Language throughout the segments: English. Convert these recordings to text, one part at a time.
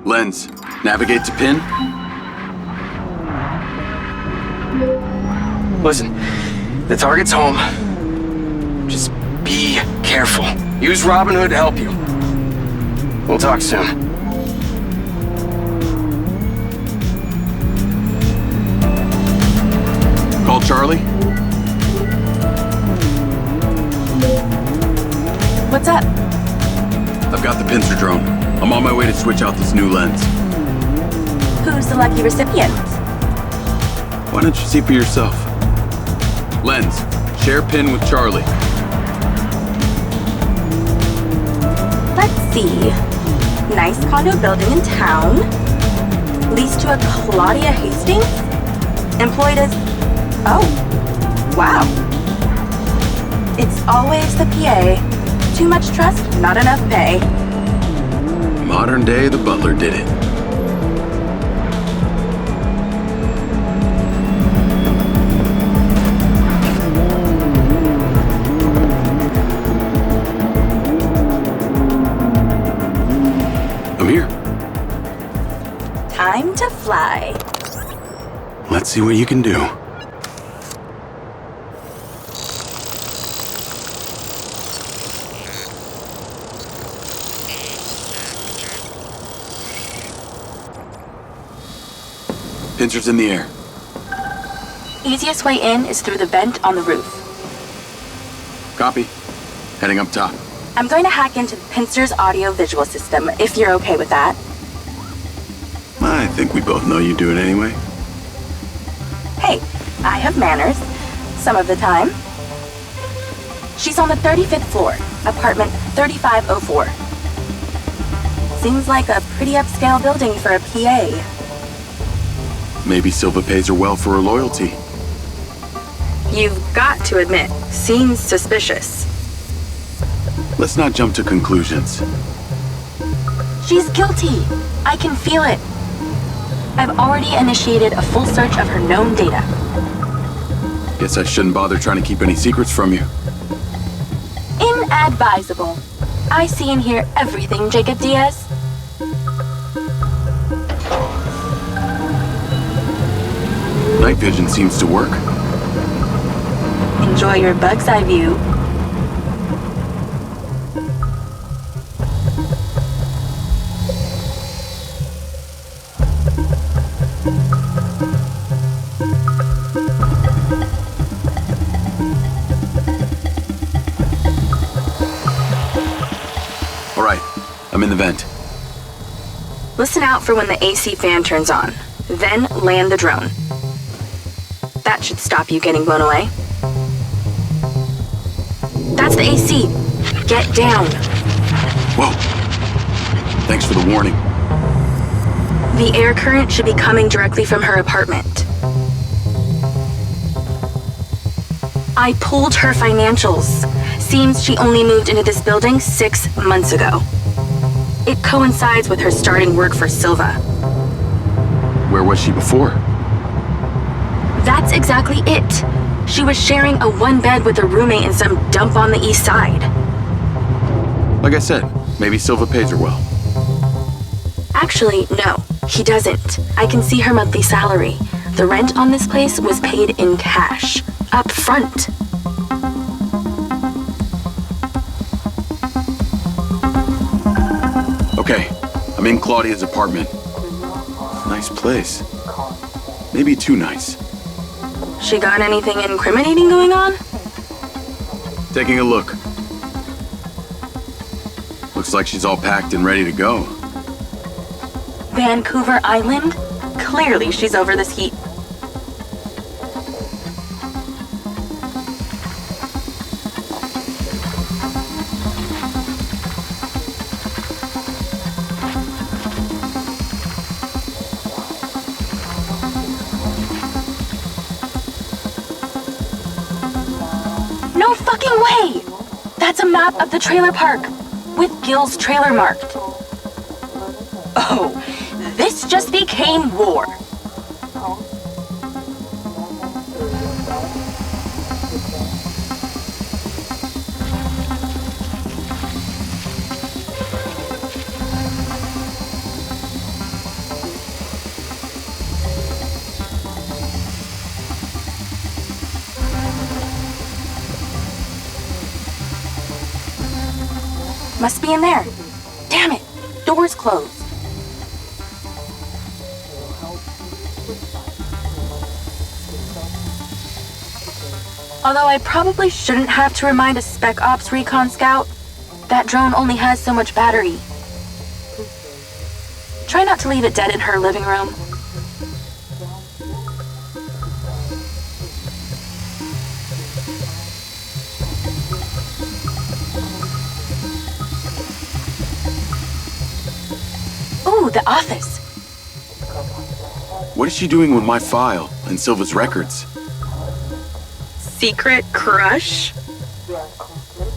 Lens, navigate to pin. Listen, the target's home. Just be careful. Use Robin Hood to help you. We'll talk soon. Call Charlie. What's up? I've got the pincer drone. I'm on my way to switch out this new lens. Who's the lucky recipient? Why don't you see for yourself? Lens, share pin with Charlie. Let's see. Nice condo building in town. Leased to a Claudia Hastings? Employed as... Oh, wow. It's always the PA. Too much trust, not enough pay. Modern day, the butler did it. I'm here. Time to fly. Let's see what you can do. Pincer's in the air. Easiest way in is through the vent on the roof. Copy. Heading up top. I'm going to hack into the Pincer's audio-visual system, if you're okay with that. I think we both know you do it anyway. Hey, I have manners. Some of the time. She's on the 35th floor, apartment 3504. Seems like a pretty upscale building for a PA. Maybe Silva pays her well for her loyalty. You've got to admit, seems suspicious. Let's not jump to conclusions. She's guilty. I can feel it. I've already initiated a full search of her known data. Guess I shouldn't bother trying to keep any secrets from you. Inadvisable. I see and hear everything, Jacob Diaz. Night vision seems to work. Enjoy your bug's eye view. All right, I'm in the vent. Listen out for when the AC fan turns on. Then land the drone. That should stop you getting blown away. That's the AC. Get down. Whoa. Thanks for the warning. The air current should be coming directly from her apartment. I pulled her financials. Seems she only moved into this building 6 months ago. It coincides with her starting work for Silva. Where was she before? That's exactly it. She was sharing a one bed with a roommate in some dump on the east side. Like I said, maybe Silva pays her well. Actually, no, he doesn't. I can see her monthly salary. The rent on this place was paid in cash, up front. Okay, I'm in Claudia's apartment. Nice place. Maybe too nice. She got anything incriminating going on? Taking a look. Looks like she's all packed and ready to go. Vancouver Island? Clearly she's over this heat. No fucking way! That's a map of the trailer park, with Gil's trailer marked. Oh, this just became war. Must be in there. Damn it, door's closed. Although I probably shouldn't have to remind a Spec Ops recon scout, that drone only has so much battery. Try not to leave it dead in her living room. Ooh, the office. What is she doing with my file and Silva's records? Secret crush?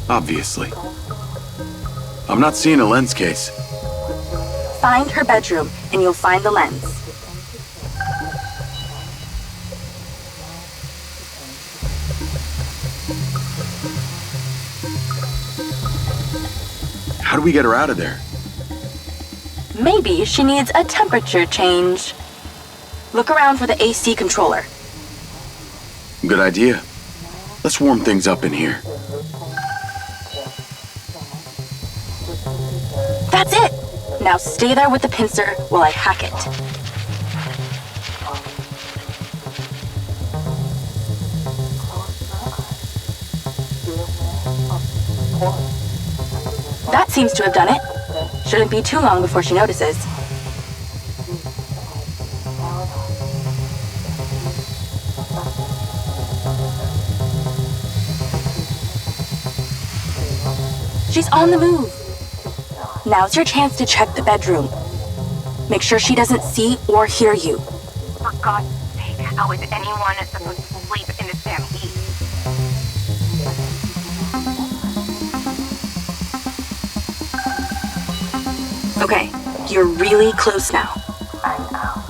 Obviously. I'm not seeing a lens case. Find her bedroom, and you'll find the lens. How do we get her out of there? Maybe she needs a temperature change. Look around for the AC controller. Good idea. Let's warm things up in here. That's it! Now stay there with the pincer while I hack it. That seems to have done it. Shouldn't be too long before she notices. She's on the move. Now's your chance to check the bedroom. Make sure she doesn't see or hear you. For God's sake, how is anyone supposed to sleep in this damn heat? Okay, you're really close now.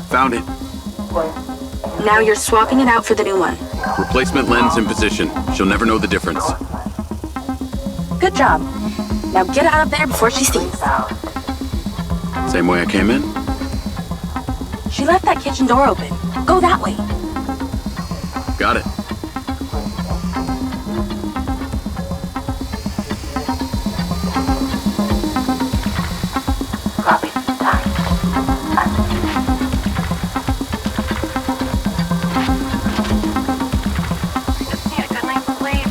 Found it. Now you're swapping it out for the new one. Replacement lens in position. She'll never know the difference. Good job. Now get out of there before she sees. Same way I came in? She left that kitchen door open. Go that way. Got it. Need a good night's sleep.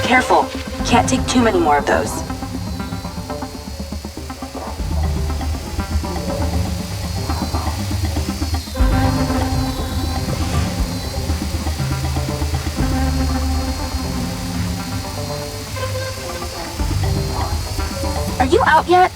Careful. Can't take too many more of those. Are you out yet?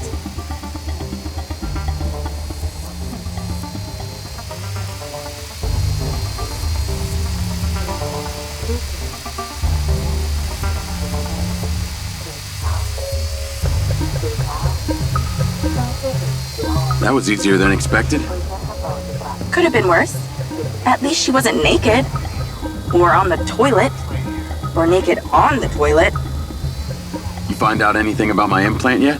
That was easier than expected. Could have been worse. At least she wasn't naked. Or on the toilet. Or naked on the toilet. You find out anything about my implant yet?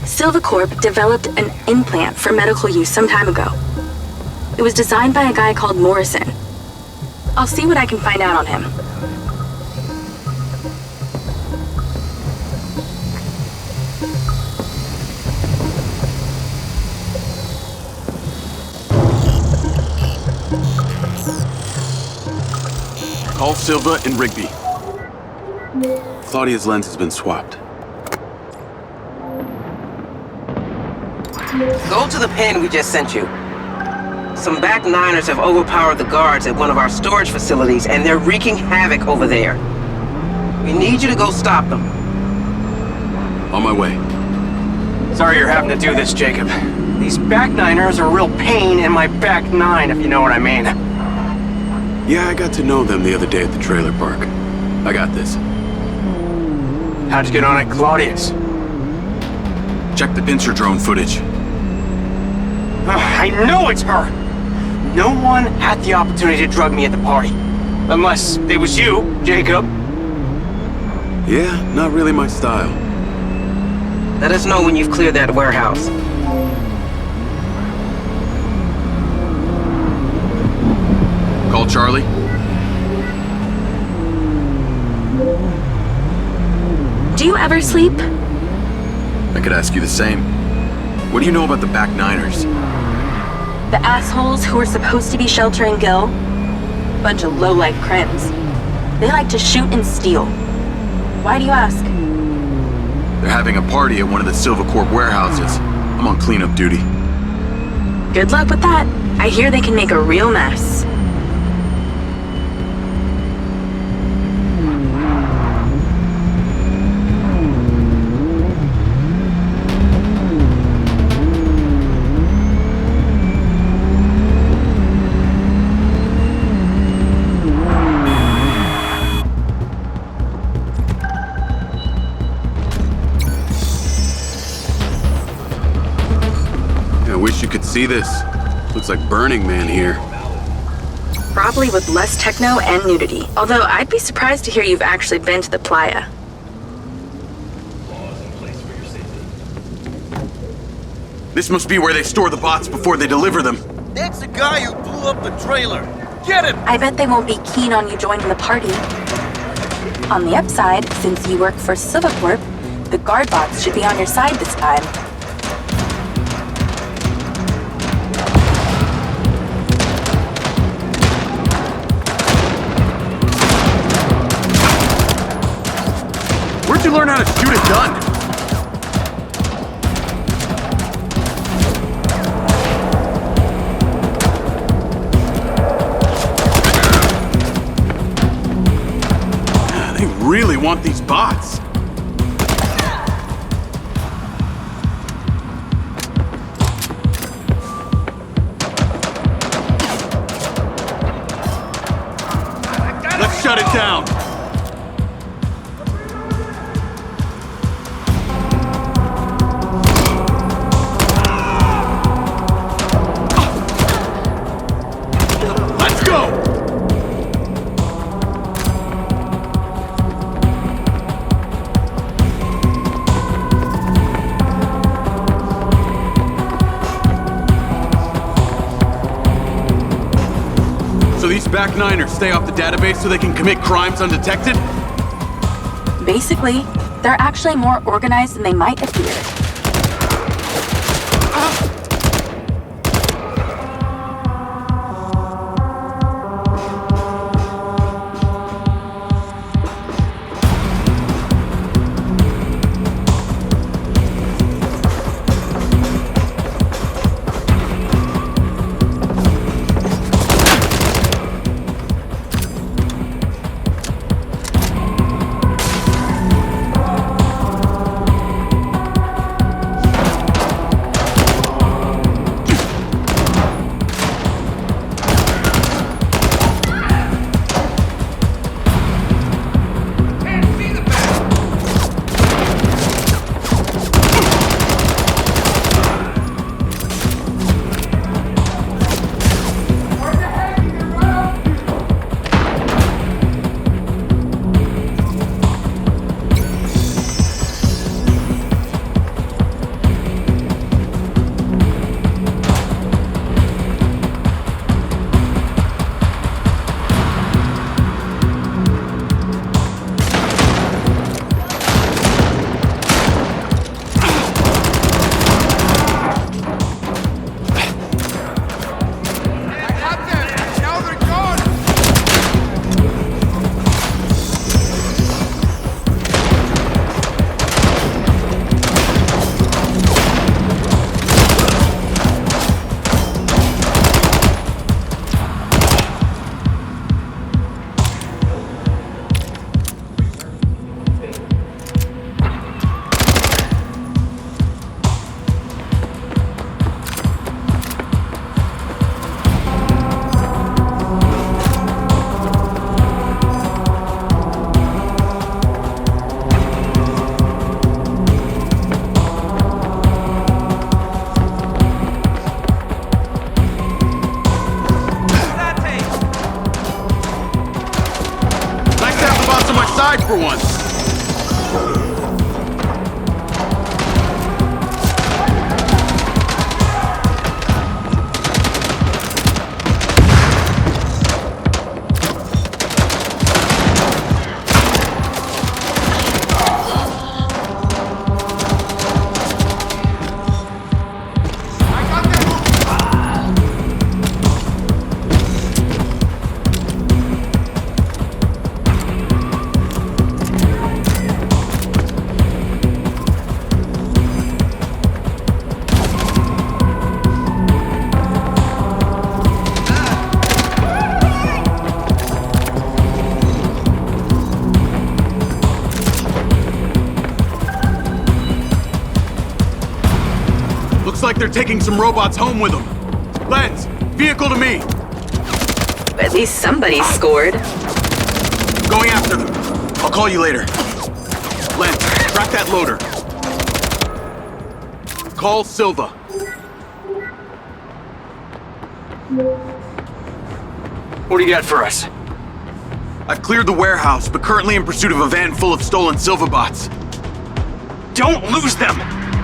Silvacorp developed an implant for medical use some time ago. It was designed by a guy called Morrison. I'll see what I can find out on him. Call Silva and Rigby. Claudia's lens has been swapped. Go to the pin we just sent you. Some back niners have overpowered the guards at one of our storage facilities, and they're wreaking havoc over there. We need you to go stop them. On my way. Sorry you're having to do this, Jacob. These back niners are a real pain in my back nine, if you know what I mean. Yeah, I got to know them the other day at the trailer park. I got this. How'd you get on at Claudia's? Check the pincer drone footage. I know it's her! No one had the opportunity to drug me at the party. Unless it was you, Jacob. Yeah, not really my style. Let us know when you've cleared that warehouse. Call Charlie. Do you ever sleep? I could ask you the same. What do you know about the back niners? The assholes who were supposed to be sheltering Gil? Bunch of low-life crims. They like to shoot and steal. Why do you ask? They're having a party at one of the Silvercorp warehouses. I'm on cleanup duty. Good luck with that. I hear they can make a real mess. I wish you could see this. Looks like Burning Man here. Probably with less techno and nudity. Although I'd be surprised to hear you've actually been to the playa. This must be where they store the bots before they deliver them. That's the guy who blew up the trailer. Get him! I bet they won't be keen on you joining the party. On the upside, since you work for Silvercorp, the guard bots should be on your side this time. Where'd you learn how to shoot a gun? They really want these bots. Let's shut it down. Let's go! So these back niners stay off the database so they can commit crimes undetected? Basically, they're actually more organized than they might appear. ride for once. Looks like they're taking some robots home with them. Lens, vehicle to me. At least somebody scored. Going after them. I'll call you later. Lens, track that loader. Call Silva. What do you got for us? I've cleared the warehouse, but currently in pursuit of a van full of stolen Silva bots. Don't lose them!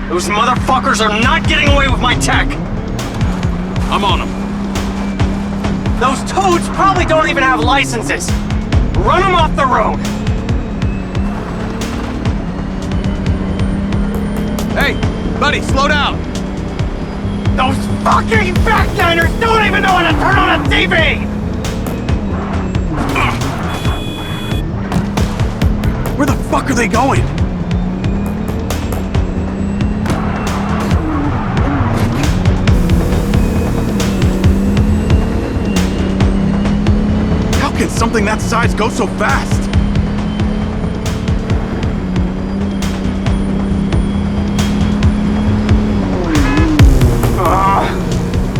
Those motherfuckers are not getting away with my tech! I'm on them. Those toads probably don't even have licenses! Run them off the road! Hey, buddy, slow down. Those fucking backliners don't even know how to turn on a TV! Where the fuck are they going? How can something that size go so fast?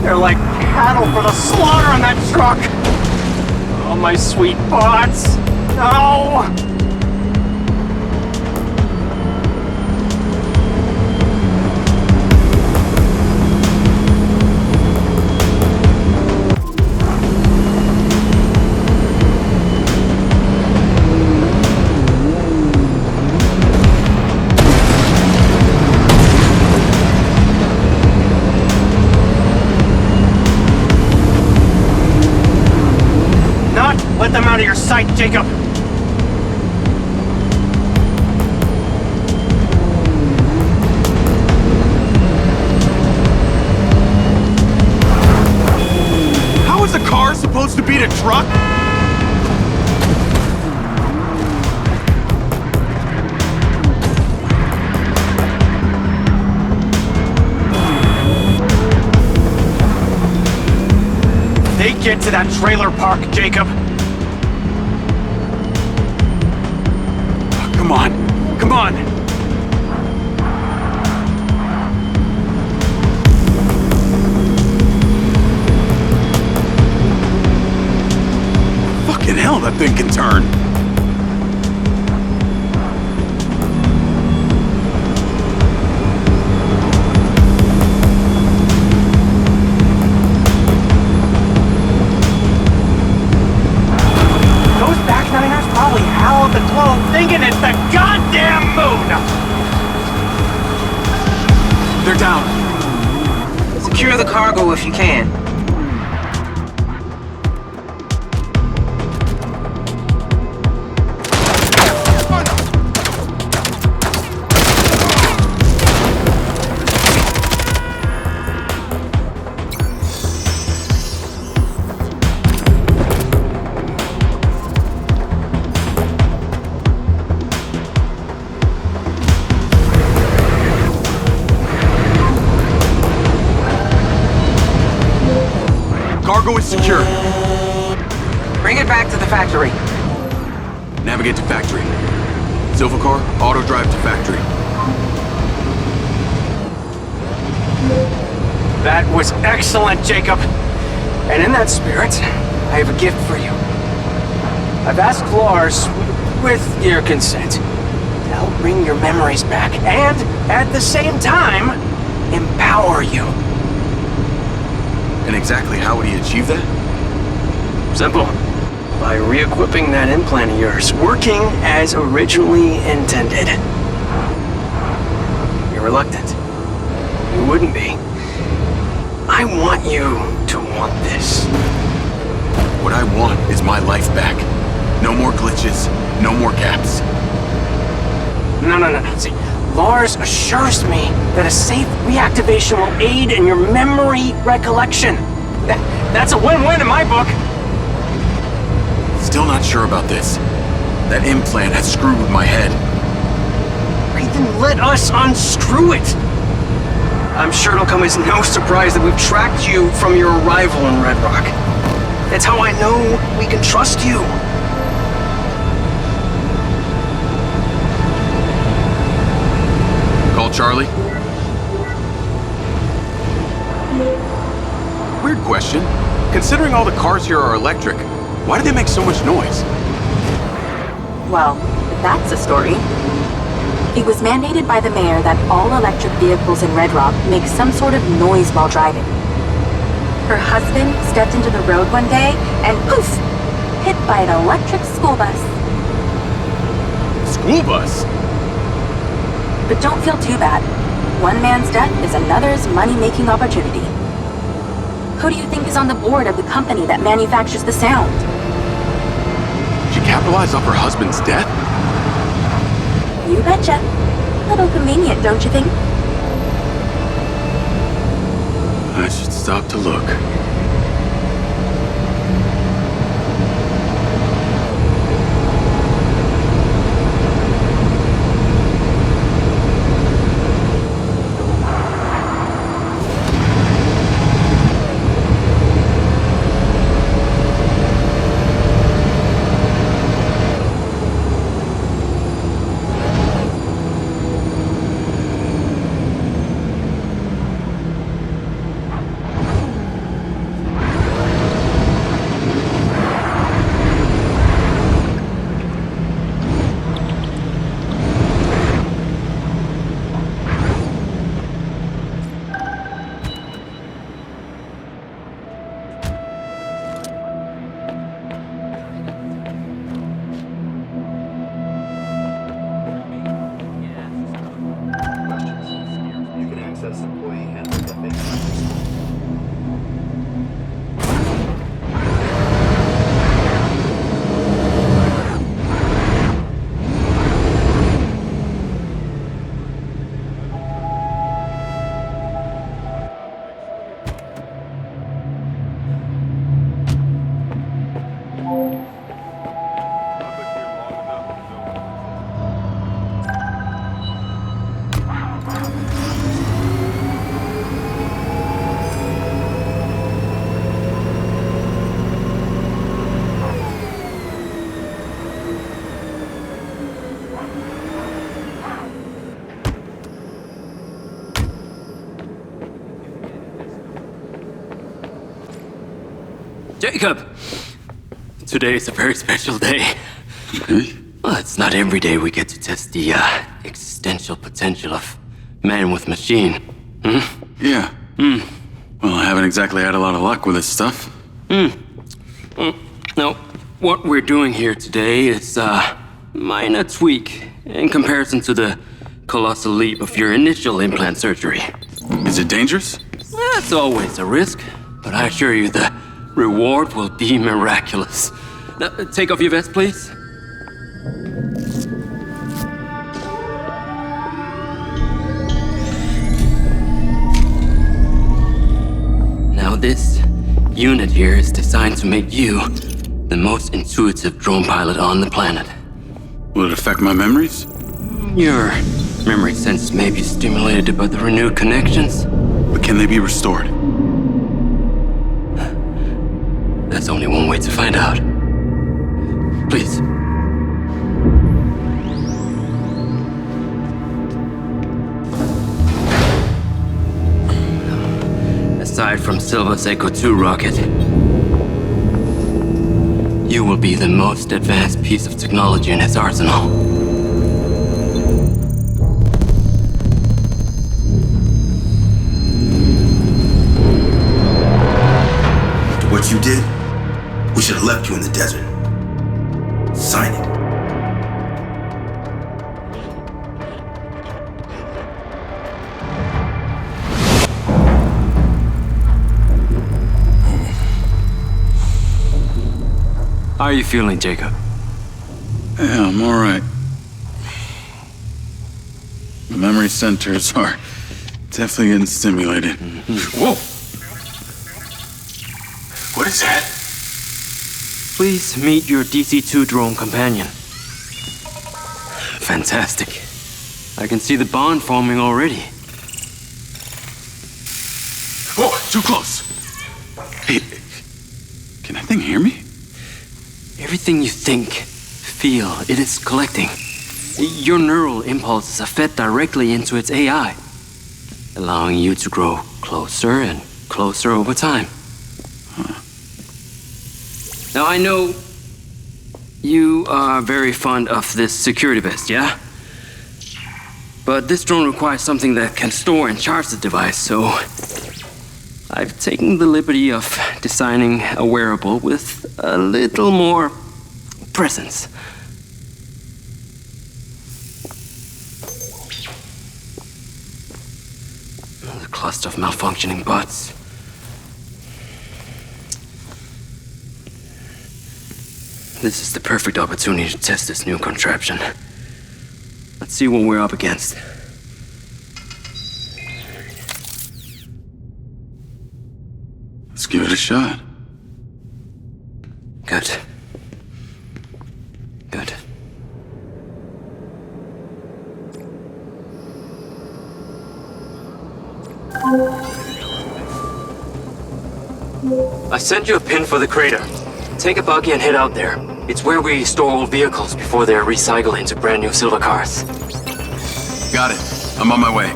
They're like cattle for the slaughter on that truck! Oh, my sweet bots! No! Let them out of your sight, Jacob! How is a car supposed to beat a truck? They get to that trailer park, Jacob! Come on, come on! Fucking hell, that thing can turn! Those backliners probably howl at the globe thinking it's the goddamn moon! They're down. Secure the cargo if you can. Cargo is secure. Bring it back to the factory. Navigate to factory. Silva car, auto drive to factory. That was excellent, Jacob. And in that spirit, I have a gift for you. I've asked Lars, with your consent, to help bring your memories back and, at the same time, empower you. And exactly how would he achieve that? Simple. by re-equipping that implant of yours, working as originally intended. You're reluctant. You wouldn't be. I want you to want this. What I want is my life back. No more glitches, no more gaps. No. See, Lars assures me that a safe reactivation will aid in your memory recollection. That's a win-win in my book. Still not sure about this. That implant has screwed with my head. Then let us unscrew it. I'm sure it'll come as no surprise that we've tracked you from your arrival in Red Rock. That's how I know we can trust you. Call Charlie? Weird question. Considering all the cars here are electric, why do they make so much noise? Well, that's a story. It was mandated by the mayor that all electric vehicles in Red Rock make some sort of noise while driving. Her husband stepped into the road one day and poof! Hit by an electric school bus. School bus? But don't feel too bad. One man's death is another's money-making opportunity. Who do you think is on the board of the company that manufactures the sound? She capitalized off her husband's death? You betcha. Little convenient, don't you think? I should stop to look. Jacob! Today is a very special day. Okay. Well, it's not every day we get to test the existential potential of man with machine. Hmm? Yeah. Well, I haven't exactly had a lot of luck with this stuff. No, what we're doing here today is a minor tweak in comparison to the colossal leap of your initial implant surgery. Is it dangerous? That's always a risk, but I assure you the reward will be miraculous. Now, take off your vest, please. Now this unit here is designed to make you the most intuitive drone pilot on the planet. Will it affect my memories? Your memory sense may be stimulated by the renewed connections. But can they be restored? There's only one way to find out. Please. Aside from Silva's Echo 2 rocket, you will be the most advanced piece of technology in his arsenal. After what you did, we should have left you in the desert. Sign it. How are you feeling, Jacob? Yeah, I'm alright. The memory centers are definitely getting stimulated. Whoa! What is that? Please meet your DC-2 drone companion. Fantastic. I can see the bond forming already. Whoa, too close! Hey, can that thing hear me? Everything you think, feel, it is collecting. Your neural impulses are fed directly into its AI, allowing you to grow closer and closer over time. Now, I know you are very fond of this security vest, yeah? But this drone requires something that can store and charge the device, so I've taken the liberty of designing a wearable with a little more presence. A cluster of malfunctioning bots. This is the perfect opportunity to test this new contraption. Let's see what we're up against. Let's give it a shot. Good. Good. I sent you a pin for the crater. Take a buggy and head out there. It's where we store old vehicles before they're recycled into brand new silver cars. Got it. I'm on my way.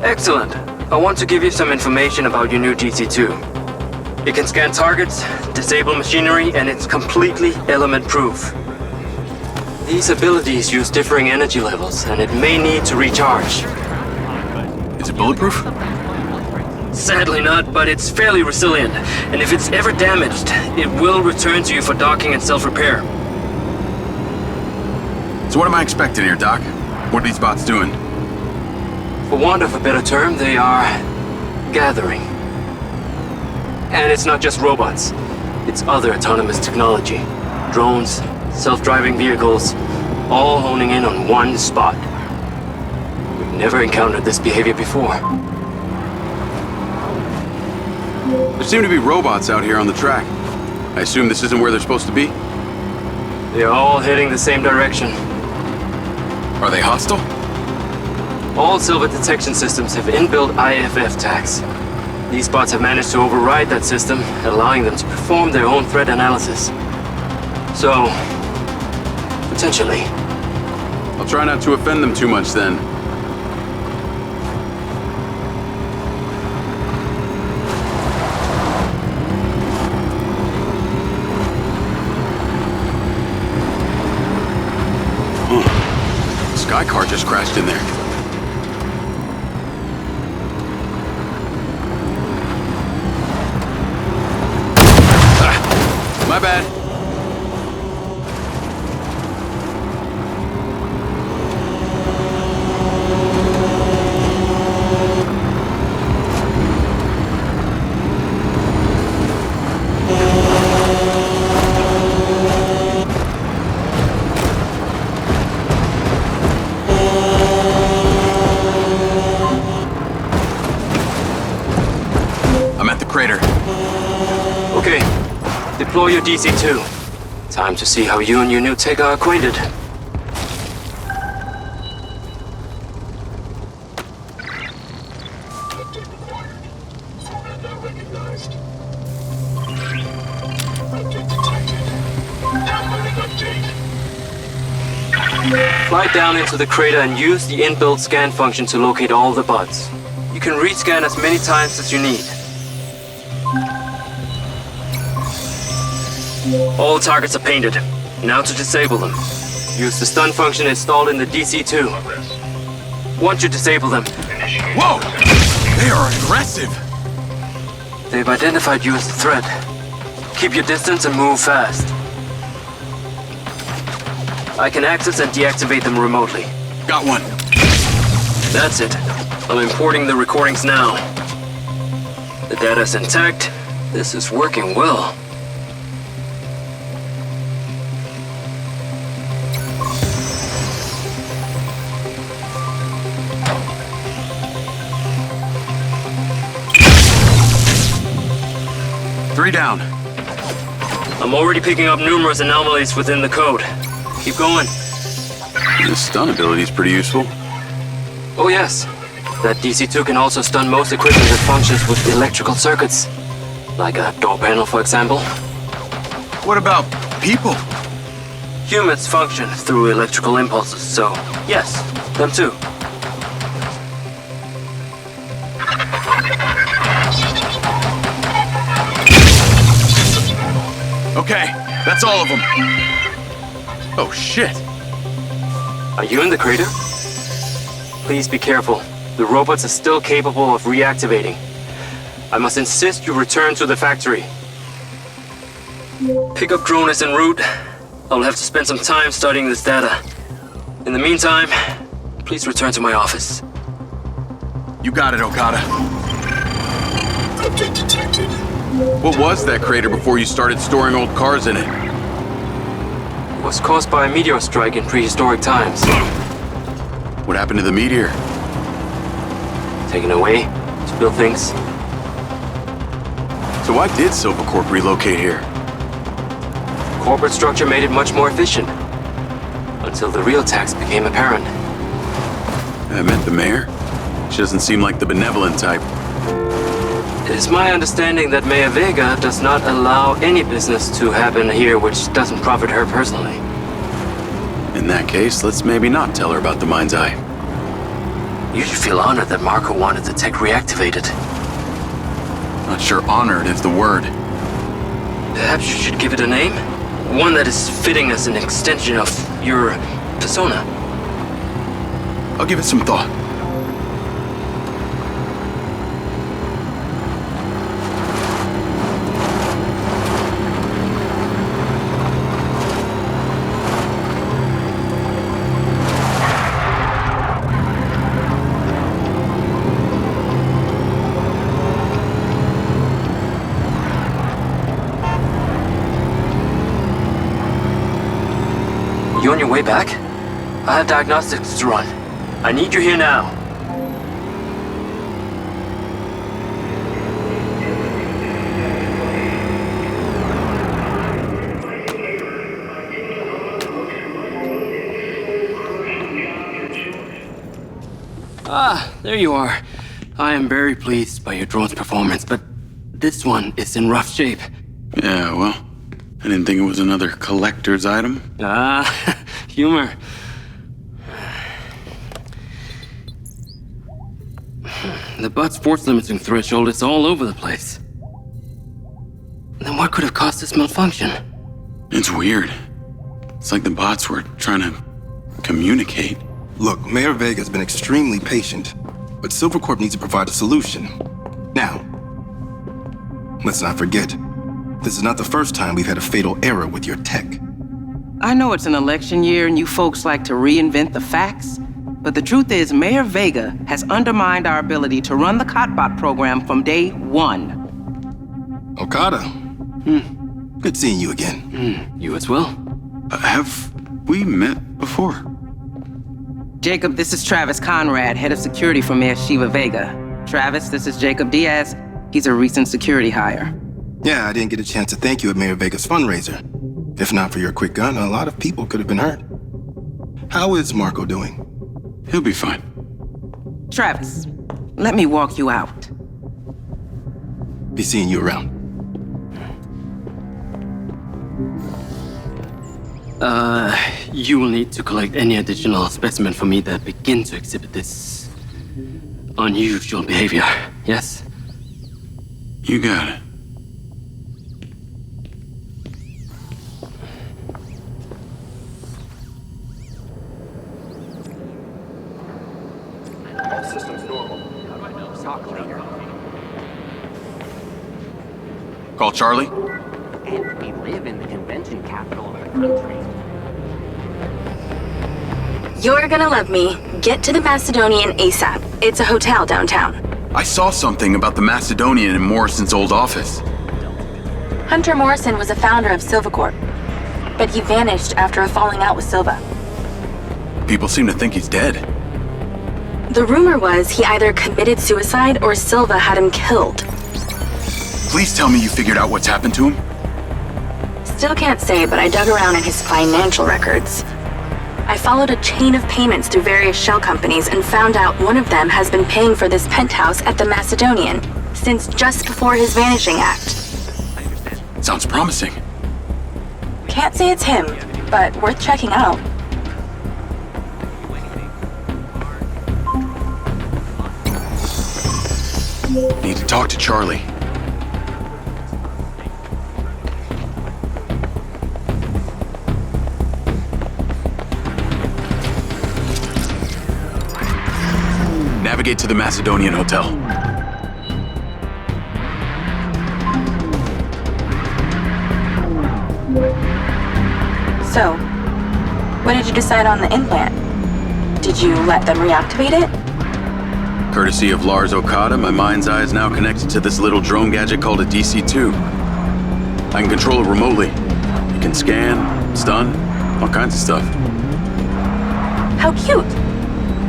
Excellent. I want to give you some information about your new DC-2. It can scan targets, disable machinery, and it's completely element-proof. These abilities use differing energy levels, and it may need to recharge. Is it bulletproof? Sadly not, but it's fairly resilient, and if it's ever damaged, it will return to you for docking and self-repair. So what am I expecting here, Doc? What are these bots doing? For want of a better term, they are gathering. And it's not just robots. It's other autonomous technology. Drones, self-driving vehicles, all honing in on one spot. We've never encountered this behavior before. There seem to be robots out here on the track. I assume this isn't where they're supposed to be? They're all heading the same direction. Are they hostile? All silver detection systems have inbuilt IFF tags. These bots have managed to override that system, allowing them to perform their own threat analysis. So, potentially. I'll try not to offend them too much then. Sky car just crashed in there. My bad. I'm at the crater. Okay, deploy your DC-2. Time to see how you and your new tech are acquainted. Fly down into the crater and use the inbuilt scan function to locate all the bots. You can rescan as many times as you need. All targets are painted. Now to disable them. Use the stun function installed in the DC-2. Once you disable them... Whoa! They are aggressive! They've identified you as a threat. Keep your distance and move fast. I can access and deactivate them remotely. Got one. That's it. I'm importing the recordings now. The data's intact. This is working well. Three down. I'm already picking up numerous anomalies within the code. Keep going. This stun ability is pretty useful. Oh yes. That DC-2 can also stun most equipment that functions with electrical circuits. Like a door panel, for example. What about people? Humans function through electrical impulses, so yes, them too. Okay, that's all of them. Oh shit. Are you in the crater? Please be careful. The robots are still capable of reactivating. I must insist you return to the factory. Pickup drone is en route. I'll have to spend some time studying this data. In the meantime, please return to my office. You got it, Okada. What was that crater before you started storing old cars in it? It was caused by a meteor strike in prehistoric times. What happened to the meteor? Taken away to build things. So why did Silvercorp relocate here? Corporate structure made it much more efficient. Until the real tax became apparent. I met the mayor. She doesn't seem like the benevolent type. It is my understanding that Mayor Vega does not allow any business to happen here which doesn't profit her personally. In that case, let's maybe not tell her about the Mindseye. You should feel honored that Marco wanted the tech reactivated. Not sure honored is the word. Perhaps you should give it a name? One that is fitting as an extension of your persona. I'll give it some thought. You on your way back? I have diagnostics to run. I need you here now. Ah, there you are. I am very pleased by your drone's performance, but this one is in rough shape. Yeah, well, I didn't think it was another collector's item. Ah, humor. The butt's force limiting threshold is all over the place. Then what could have caused this malfunction? It's weird. It's like the bots were trying to communicate. Look, Mayor Vega's been extremely patient, but Silvercorp needs to provide a solution. Now, let's not forget, this is not the first time we've had a fatal error with your tech. I know it's an election year and you folks like to reinvent the facts, but the truth is Mayor Vega has undermined our ability to run the Cotbot program from day one. Okada. Good seeing you again. You as well? Have we met before? Jacob, this is Travis Conrad, head of security for Mayor Shiva Vega. Travis, this is Jacob Diaz. He's a recent security hire. Yeah, I didn't get a chance to thank you at Mayor Vega's fundraiser. If not for your quick gun, a lot of people could have been hurt. How is Marco doing? He'll be fine. Travis, let me walk you out. Be seeing you around. You will need to collect any additional specimen for me that begin to exhibit this unusual behavior, yes? You got it. All systems normal. How do I know? Talk later. Call Charlie. And we live in the convention capital of the country. You're gonna love me. Get to the Macedonian ASAP. It's a hotel downtown. I saw something about the Macedonian in Morrison's old office. Hunter Morrison was a founder of Silvacorp, but he vanished after a falling out with Silva. People seem to think he's dead. The rumor was he either committed suicide or Silva had him killed. Please tell me you figured out what's happened to him? Still can't say, but I dug around in his financial records. I followed a chain of payments through various shell companies and found out one of them has been paying for this penthouse at the Macedonian since just before his vanishing act. Sounds promising. Can't say it's him, but worth checking out. Need to talk to Charlie. Navigate to the Macedonian Hotel. So, what did you decide on the implant? Did you let them reactivate it? Courtesy of Lars Okada, my Mindseye is now connected to this little drone gadget called a DC-2. I can control it remotely. It can scan, stun, all kinds of stuff. How cute!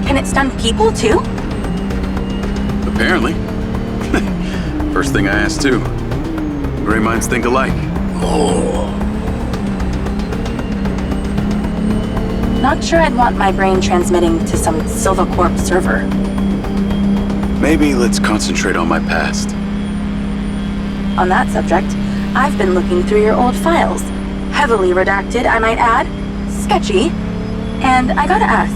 Can it stun people too? Apparently. First thing I asked too. Gray minds think alike. Not sure I'd want my brain transmitting to some Silvacorp server. Maybe let's concentrate on my past. On that subject, I've been looking through your old files. Heavily redacted, I might add. Sketchy. And I gotta ask,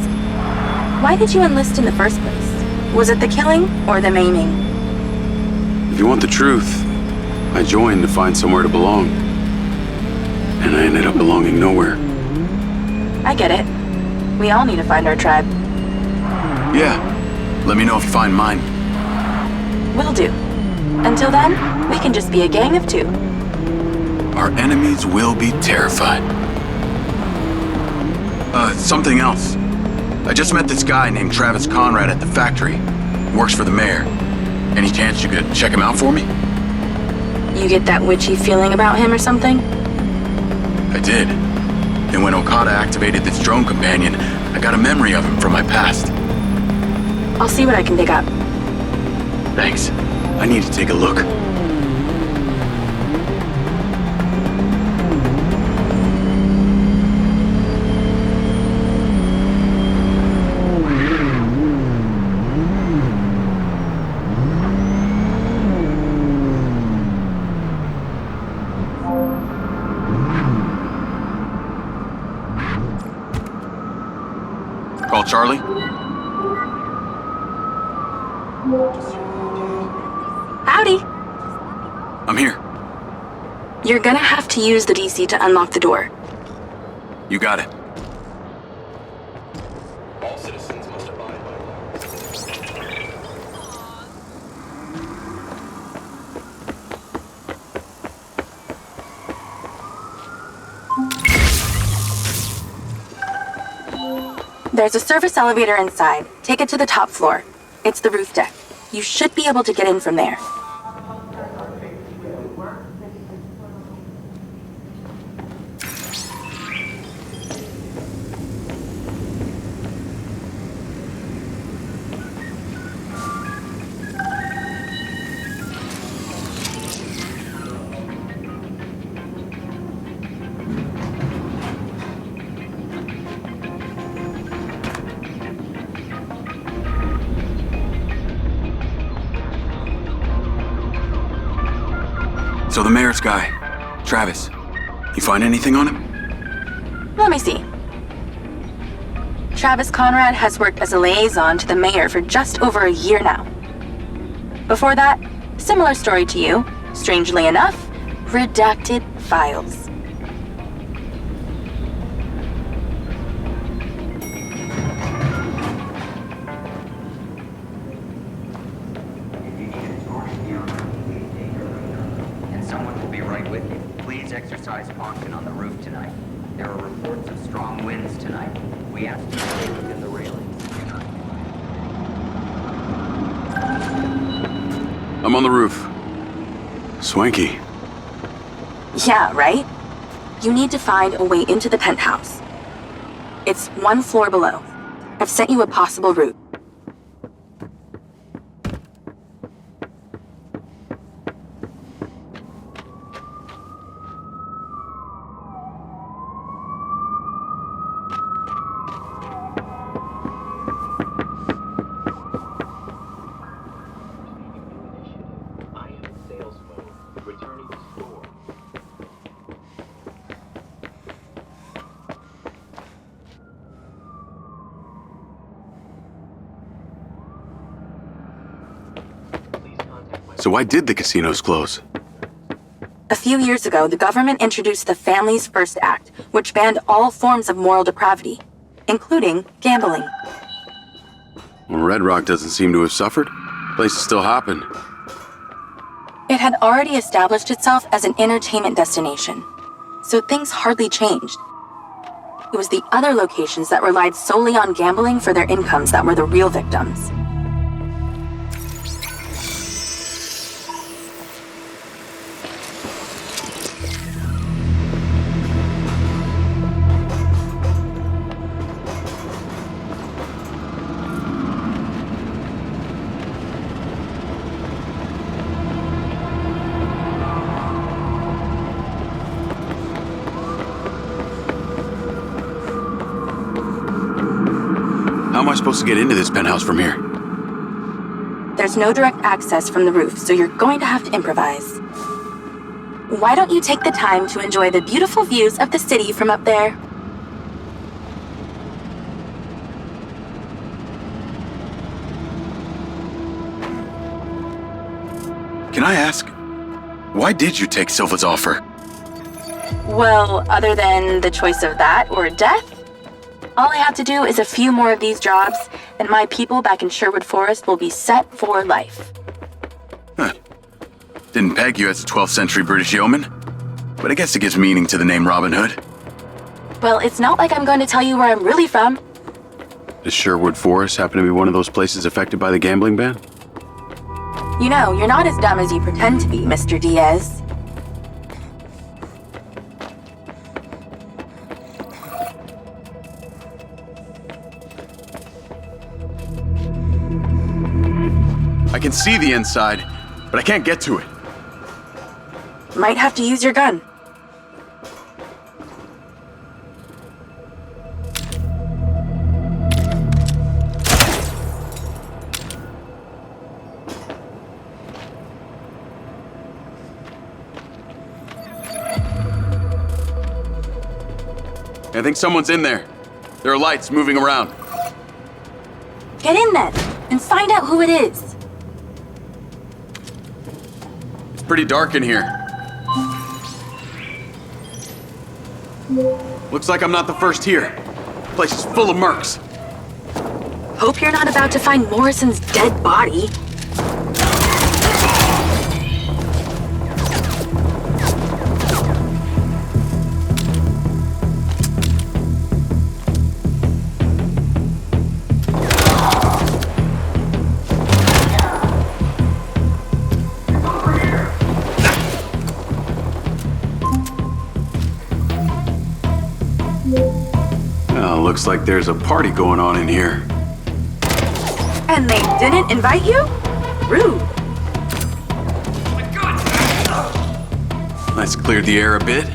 why did you enlist in the first place? Was it the killing or the maiming? If you want the truth, I joined to find somewhere to belong. And I ended up belonging nowhere. I get it. We all need to find our tribe. Yeah. Let me know if you find mine. Will do. Until then, we can just be a gang of two. Our enemies will be terrified. Something else. I just met this guy named Travis Conrad at the factory. He works for the mayor. Any chance you could check him out for me? You get that witchy feeling about him or something? I did. And when Okada activated this drone companion, I got a memory of him from my past. I'll see what I can dig up. Thanks. I need to take a look. Call Charlie? Howdy! I'm here. You're gonna have to use the DC to unlock the door. You got it. All citizens must abide by There's a service elevator inside. Take it to the top floor. It's the roof deck. You should be able to get in from there. So the mayor's guy, Travis, you find anything on him? Let me see. Travis Conrad has worked as a liaison to the mayor for just over a year now. Before that, similar story to you, strangely enough, redacted files. Someone will be right with you. Please exercise caution on the roof tonight. There are reports of strong winds tonight. We ask you to stay with I'm on the roof. Swanky. Yeah, right? You need to find a way into the penthouse. It's 1 floor below. I've sent you a possible route. I am in sales mode. Returning to store. Please contact my So why did the casinos close? A few years ago, the government introduced the Family's First Act, which banned all forms of moral depravity, including gambling. Well, Red Rock doesn't seem to have suffered. Place is still hopping. It had already established itself as an entertainment destination, so things hardly changed. It was the other locations that relied solely on gambling for their incomes that were the real victims. How am I supposed to get into this penthouse from here? There's no direct access from the roof, so you're going to have to improvise. Why don't you take the time to enjoy the beautiful views of the city from up there? Can I ask, why did you take Silva's offer? Well, other than the choice of that or death, all I have to do is a few more of these jobs, and my people back in Sherwood Forest will be set for life. Huh. Didn't peg you as a 12th century British yeoman, but I guess it gives meaning to the name Robin Hood. Well, it's not like I'm going to tell you where I'm really from. Does Sherwood Forest happen to be one of those places affected by the gambling ban? You know, you're not as dumb as you pretend to be, Mr. Diaz. I can see the inside, but I can't get to it. Might have to use your gun. I think someone's in there. There are lights moving around. Get in then, and find out who it is. It's pretty dark in here. Looks like I'm not the first here. The place is full of mercs. Hope you're not about to find Morrison's dead body. Looks like there's a party going on in here. And they didn't invite you? Rude. Let's clear the air a bit.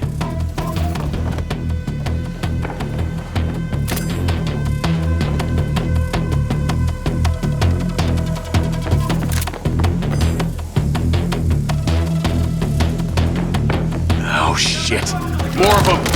Oh shit. More of them.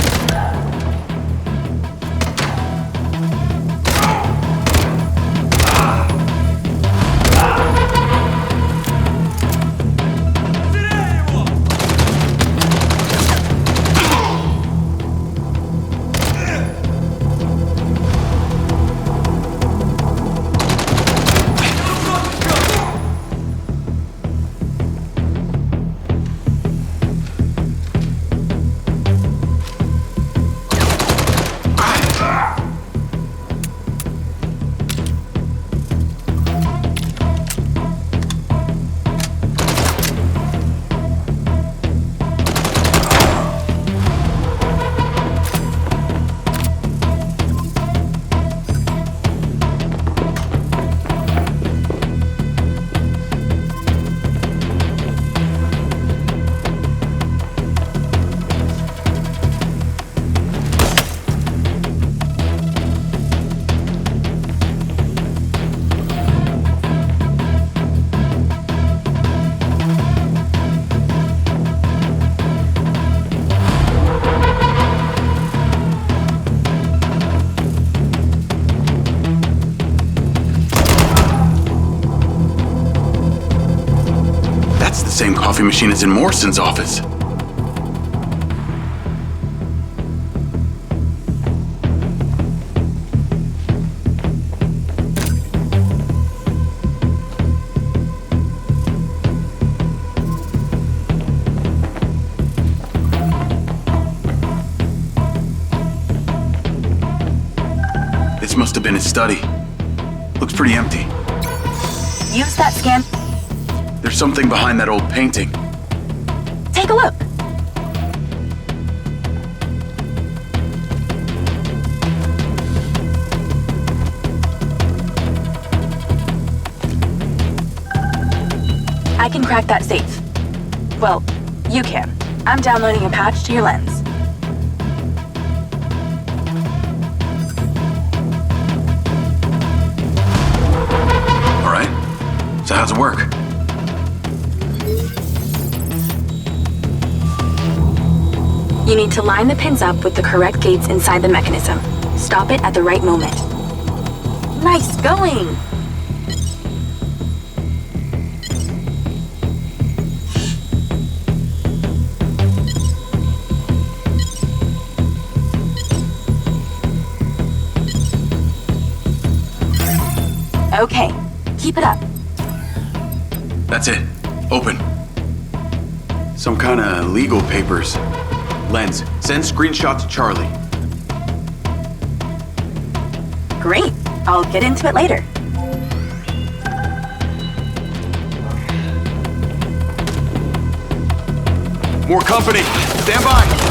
coffee machine is in Morrison's office. This must have been his study. Looks pretty empty. Use that scan. There's something behind that old painting. Take a look. I can crack that safe. Well, you can. I'm downloading a patch to your lens. All right. So how's it work? You need to line the pins up with the correct gates inside the mechanism. Stop it at the right moment. Nice going! Okay, keep it up. That's it. Open. Some kind of legal papers. Lens, send screenshot to Charlie. Great. I'll get into it later. More company. Stand by.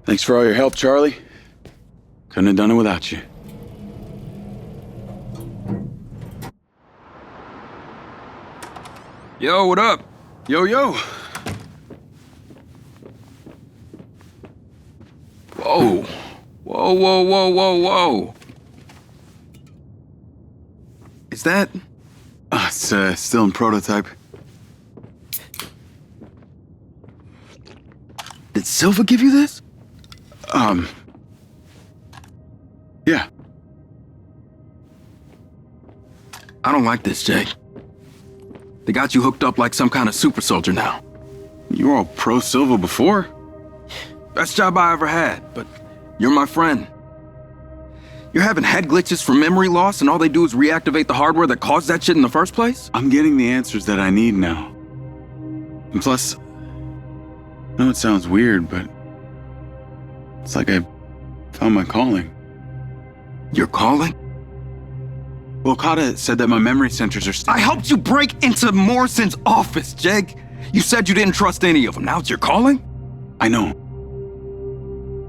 Thanks for all your help, Charlie. Couldn't have done it without you. Yo, what up? Yo, yo. Whoa. Whoa, whoa, whoa, whoa, whoa. Is that... It's still in prototype. Did Silva give you this? Yeah. I don't like this, Jake. They got you hooked up like some kind of super soldier now. You were all pro-Silva before. Best job I ever had, but you're my friend. You're having head glitches from memory loss, and all they do is reactivate the hardware that caused that shit in the first place? I'm getting the answers that I need now. And plus, I know it sounds weird, but it's like I found my calling. Your calling? Well, Okada said that my memory centers are still... I helped you break into Morrison's office, Jake. You said you didn't trust any of them. Now it's your calling? I know.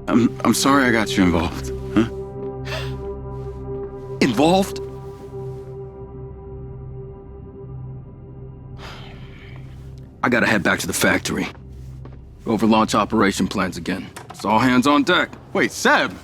I'm sorry I got you involved, huh? Involved? I gotta head back to the factory. Over launch operation plans again. It's all hands on deck. Wait, Seb!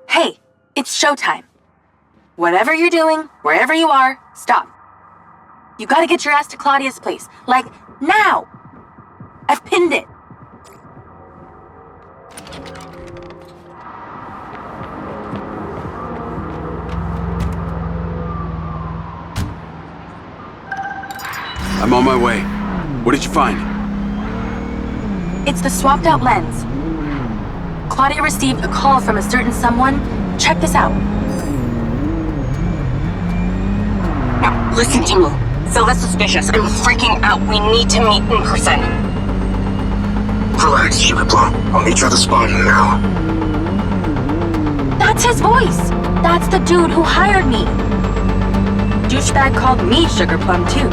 Hey, it's showtime. Whatever you're doing, wherever you are, stop. You gotta get your ass to Claudia's place. Like, now! I've pinned it. I'm on my way. What did you find? It's the swapped out lens. Claudia received a call from a certain someone. Check this out. Now, listen to me. Silva's suspicious. I'm freaking out. We need to meet in person. Relax, Stupid Plum. I'll meet you at the spot now. That's his voice! That's the dude who hired me. Douchebag called me Sugar Plum, too.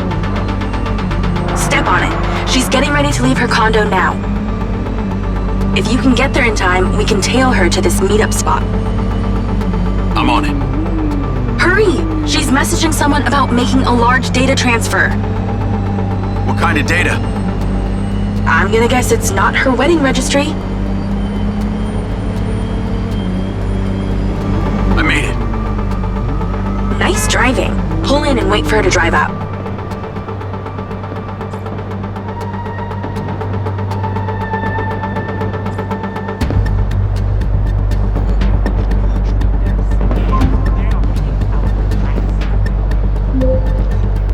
Step on it. She's getting ready to leave her condo now. If you can get there in time, we can tail her to this meetup spot. I'm on it. Hurry! She's messaging someone about making a large data transfer. What kind of data? I'm gonna guess it's not her wedding registry. I made it. Nice driving. Pull in and wait for her to drive out.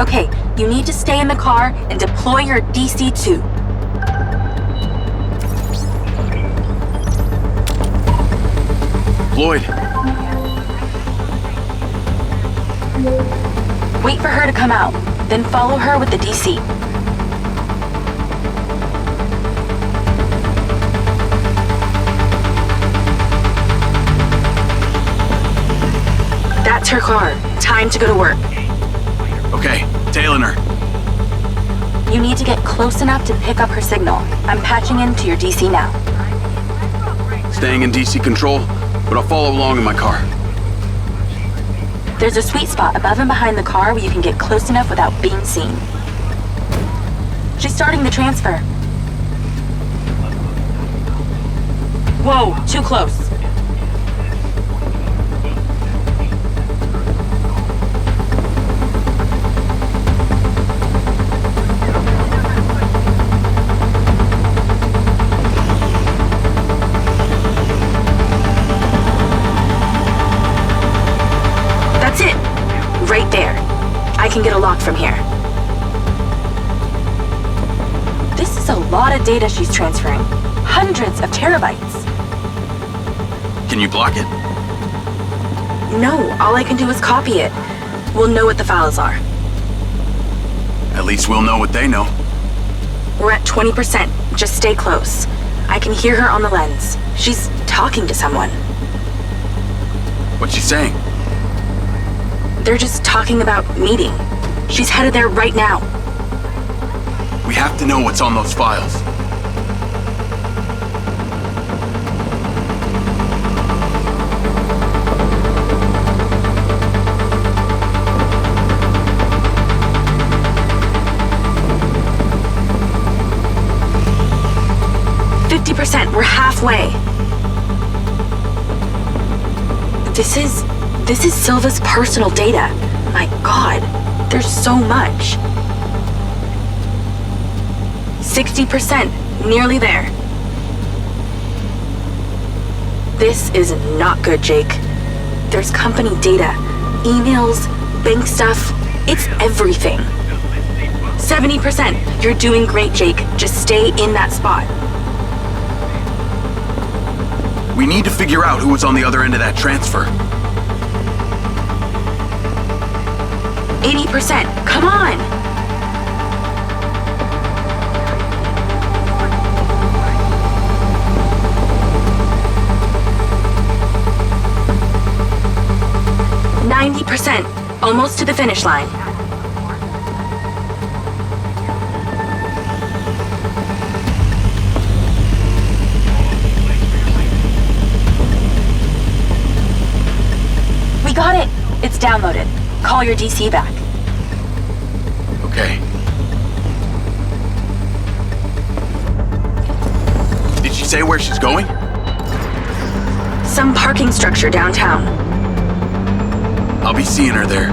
Okay, you need to stay in the car and deploy your DC-2. Lloyd. Wait for her to come out, then follow her with the DC. That's her car. Time to go to work. Okay, tailing her. You need to get close enough to pick up her signal. I'm patching into your DC now. Staying in DC control, but I'll follow along in my car. There's a sweet spot above and behind the car where you can get close enough without being seen. She's starting the transfer. Whoa, too close. That's it. Right there. I can get a lock from here. This is a lot of data she's transferring. Hundreds of terabytes. Can you block it? No, all I can do is copy it. We'll know what the files are. At least we'll know what they know. We're at 20%. Just stay close. I can hear her on the lens. She's talking to someone. What's she saying? They're just talking about meeting. She's headed there right now. We have to know what's on those files. We're halfway. This is Silva's personal data. My God, there's so much. 60%, nearly there. This is not good, Jake. There's company data, emails, bank stuff. It's everything. 70%. You're doing great, Jake. Just stay in that spot. We need to figure out who was on the other end of that transfer. 80%. Come on! %. Almost to the finish line. We got it! It's downloaded. Call your DC back. Okay. Did she say where she's going? Some parking structure downtown. I'll be seeing her there.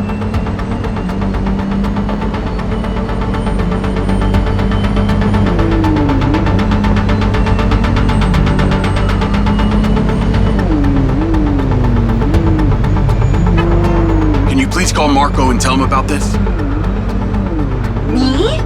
Can you please call Marco and tell him about this? Me?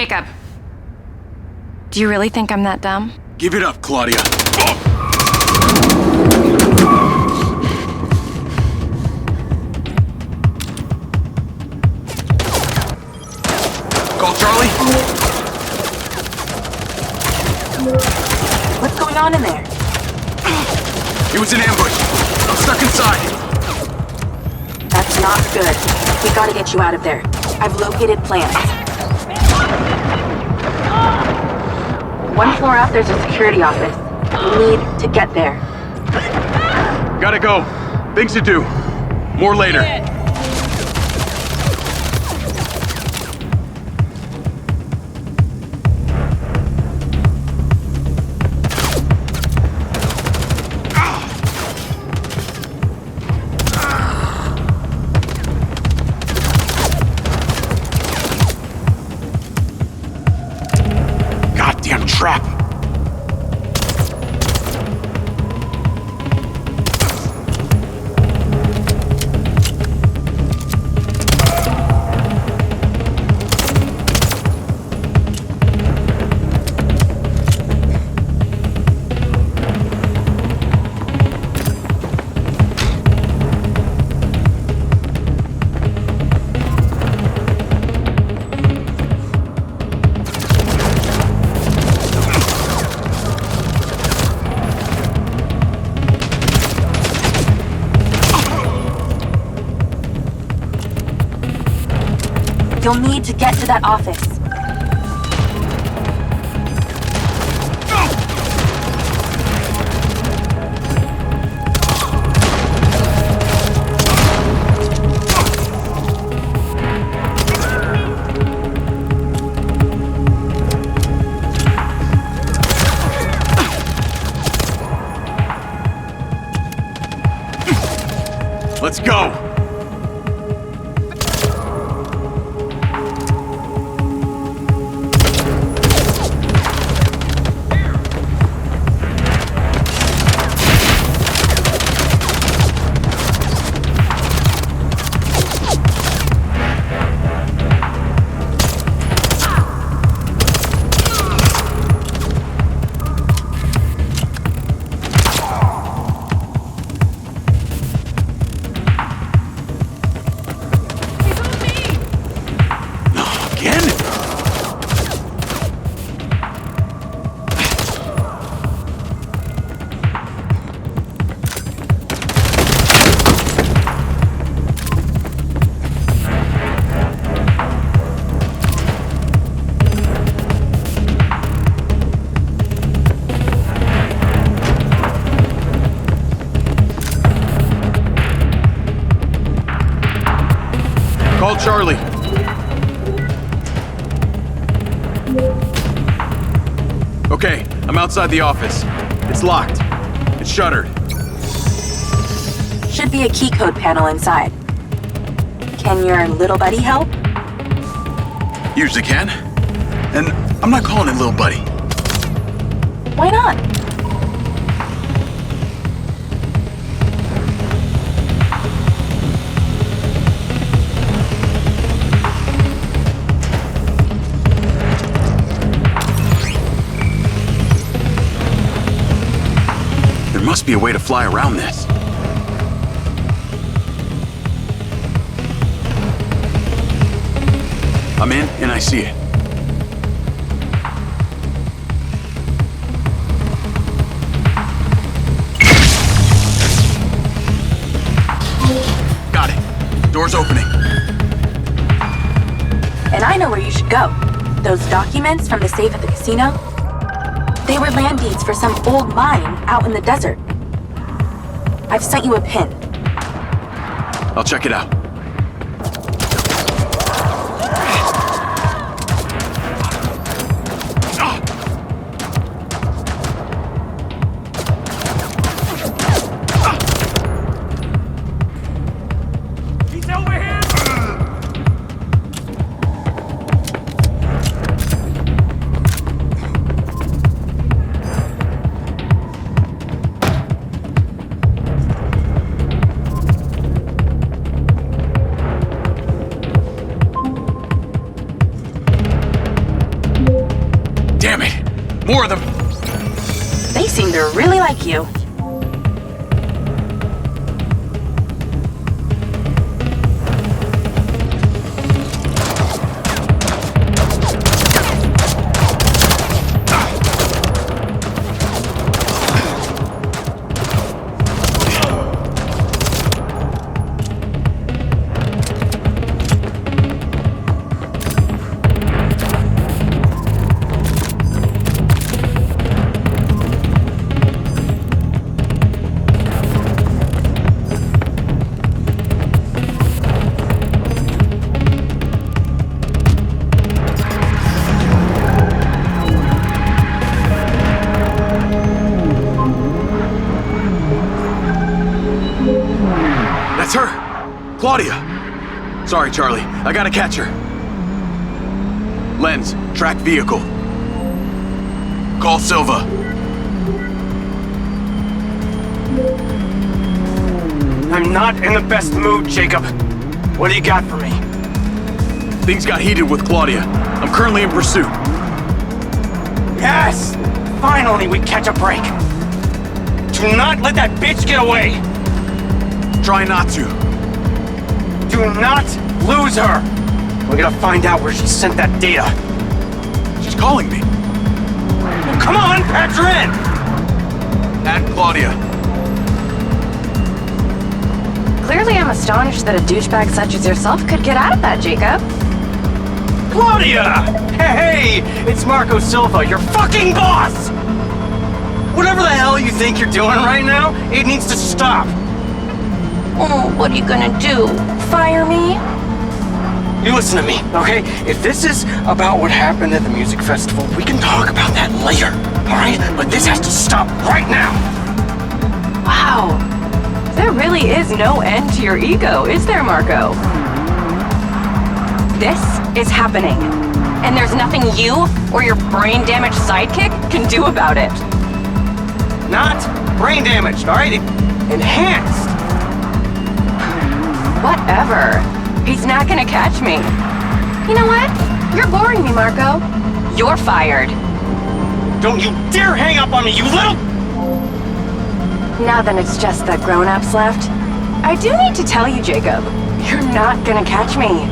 Jacob. Do you really think I'm that dumb? Give it up, Claudia. Call Charlie. What's going on in there? It was an ambush. I'm stuck inside. That's not good. We gotta get you out of there. I've located plans. One floor up, there's a security office. We need to get there. Gotta go. Things to do. More later. Goddamn trap. You'll need to get to that office. Let's go. Call Charlie. Okay, I'm outside the office. It's locked. It's shuttered. Should be a key code panel inside. Can your little buddy help? Usually can. And I'm not calling it little buddy. Why not? There must be a way to fly around this. I'm in, and I see it. Got it. Door's opening. And I know where you should go. Those documents from the safe at the casino? They were land deeds for some old mine out in the desert. I've sent you a pin. I'll check it out. More of them! They seem to really like you. That's her! Claudia! Sorry, Charlie. I gotta catch her. Lens, track vehicle. Call Silva. I'm not in the best mood, Jacob. What do you got for me? Things got heated with Claudia. I'm currently in pursuit. Yes! Finally, we catch a break. Do not let that bitch get away! Try not to. Do not lose her! We gotta find out where she sent that data. She's calling me. Well, come on, patch her in! And Claudia. Clearly, I'm astonished that a douchebag such as yourself could get out of that, Jacob. Claudia! Hey, it's Marco Silva, your fucking boss! Whatever the hell you think you're doing right now, it needs to stop. Oh, what are you gonna do? Fire me? You listen to me, okay? If this is about what happened at the music festival, we can talk about that later, alright? But this has to stop right now! Wow. There really is no end to your ego, is there, Marco? This is happening, and there's nothing you or your brain-damaged sidekick can do about it. Not brain damaged, alright? Enhanced! Whatever. He's not gonna catch me. You know what? You're boring me, Marco. You're fired. Don't you dare hang up on me, you little... Now then it's just the grown-ups left. I do need to tell you, Jacob, you're not gonna catch me.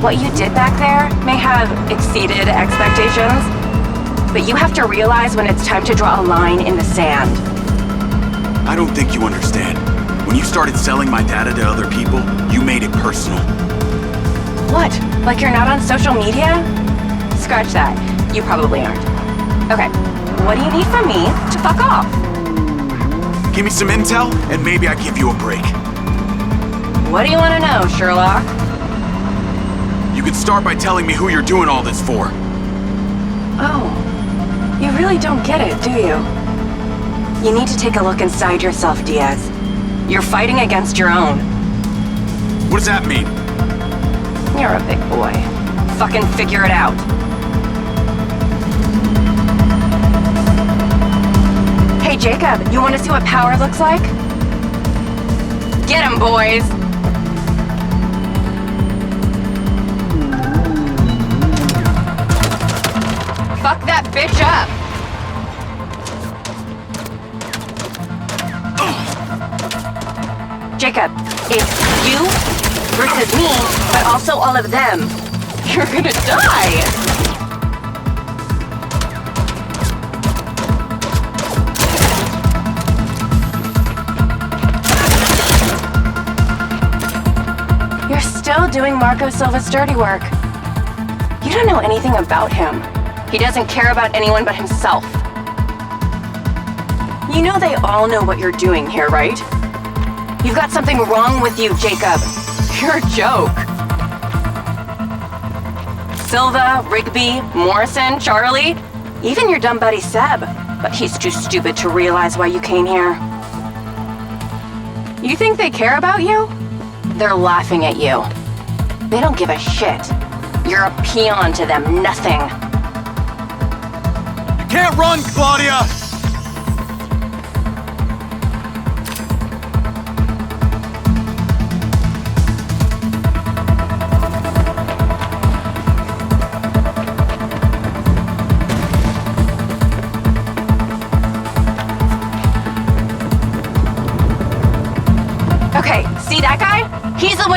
What you did back there may have exceeded expectations, but you have to realize when it's time to draw a line in the sand. I don't think you understand. When you started selling my data to other people, you made it personal. What? Like you're not on social media? Scratch that. You probably aren't. Okay, what do you need from me to fuck off? Give me some intel, and maybe I give you a break. What do you want to know, Sherlock? You could start by telling me who you're doing all this for. Oh, you really don't get it, do you? You need to take a look inside yourself, Diaz. You're fighting against your own. What does that mean? You're a big boy. Fucking figure it out. Hey, Jacob, you want to see what power looks like? Get him, boys! Fuck that bitch up! Jacob, it's you versus me, but also all of them. You're gonna die! You're still doing Marco Silva's dirty work. You don't know anything about him. He doesn't care about anyone but himself. You know they all know what you're doing here, right? You've got something wrong with you, Jacob. You're a joke. Silva, Rigby, Morrison, Charlie, even your dumb buddy Seb. But he's too stupid to realize why you came here. You think they care about you? They're laughing at you. They don't give a shit. You're a peon to them, nothing. You can't run, Claudia!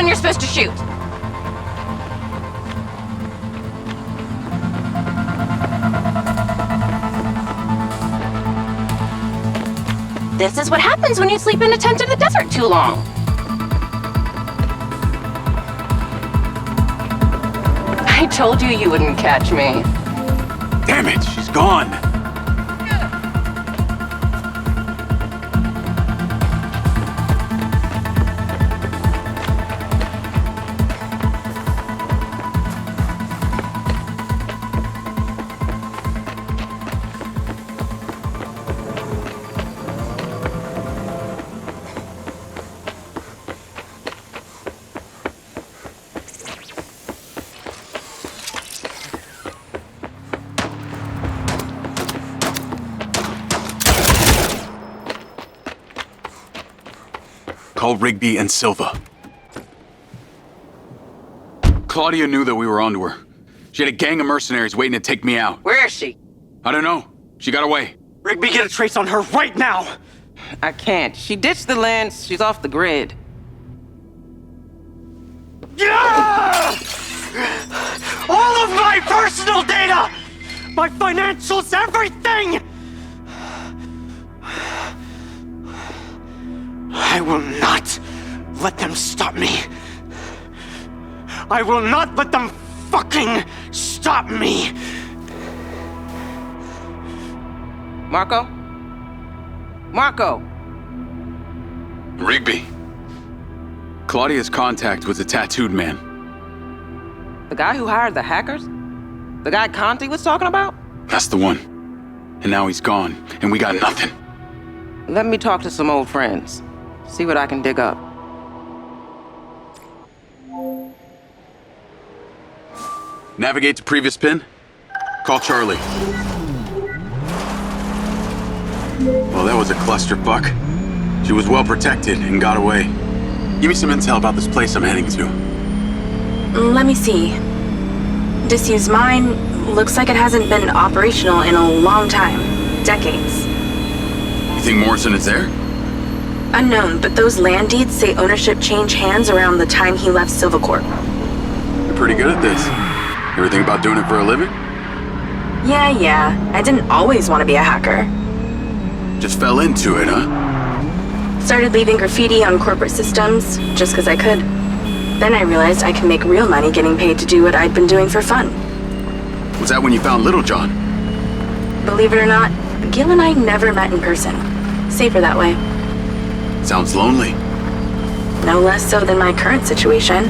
one you're supposed to shoot. This is what happens when you sleep in a tent in the desert too long. I told you you wouldn't catch me. Damn it, she's gone. Call Rigby and Silva. Claudia knew that we were onto her. She had a gang of mercenaries waiting to take me out. Where is she? I don't know. She got away. Rigby, get a trace on her right now! I can't. She ditched the lens. She's off the grid. Yeah! All of my personal data! My financials, everything! I will not let them stop me. I will not let them fucking stop me! Marco? Marco! Rigby. Claudia's contact was a tattooed man. The guy who hired the hackers? The guy Conti was talking about? That's the one. And now he's gone, and we got nothing. Let me talk to some old friends. See what I can dig up. Navigate to previous pin. Call Charlie. Well, that was a clusterfuck. She was well protected and got away. Give me some intel about this place I'm heading to. Let me see. Disused mine looks like it hasn't been operational in a long time. Decades. You think Morrison is there? Unknown, but those land deeds say ownership changed hands around the time he left Silvercorp. You're pretty good at this. You ever think about doing it for a living? Yeah. I didn't always want to be a hacker. Just fell into it, huh? Started leaving graffiti on corporate systems just because I could. Then I realized I could make real money getting paid to do what I'd been doing for fun. Was that when you found Little John? Believe it or not, Gil and I never met in person. Safer that way. Sounds lonely. No less so than my current situation.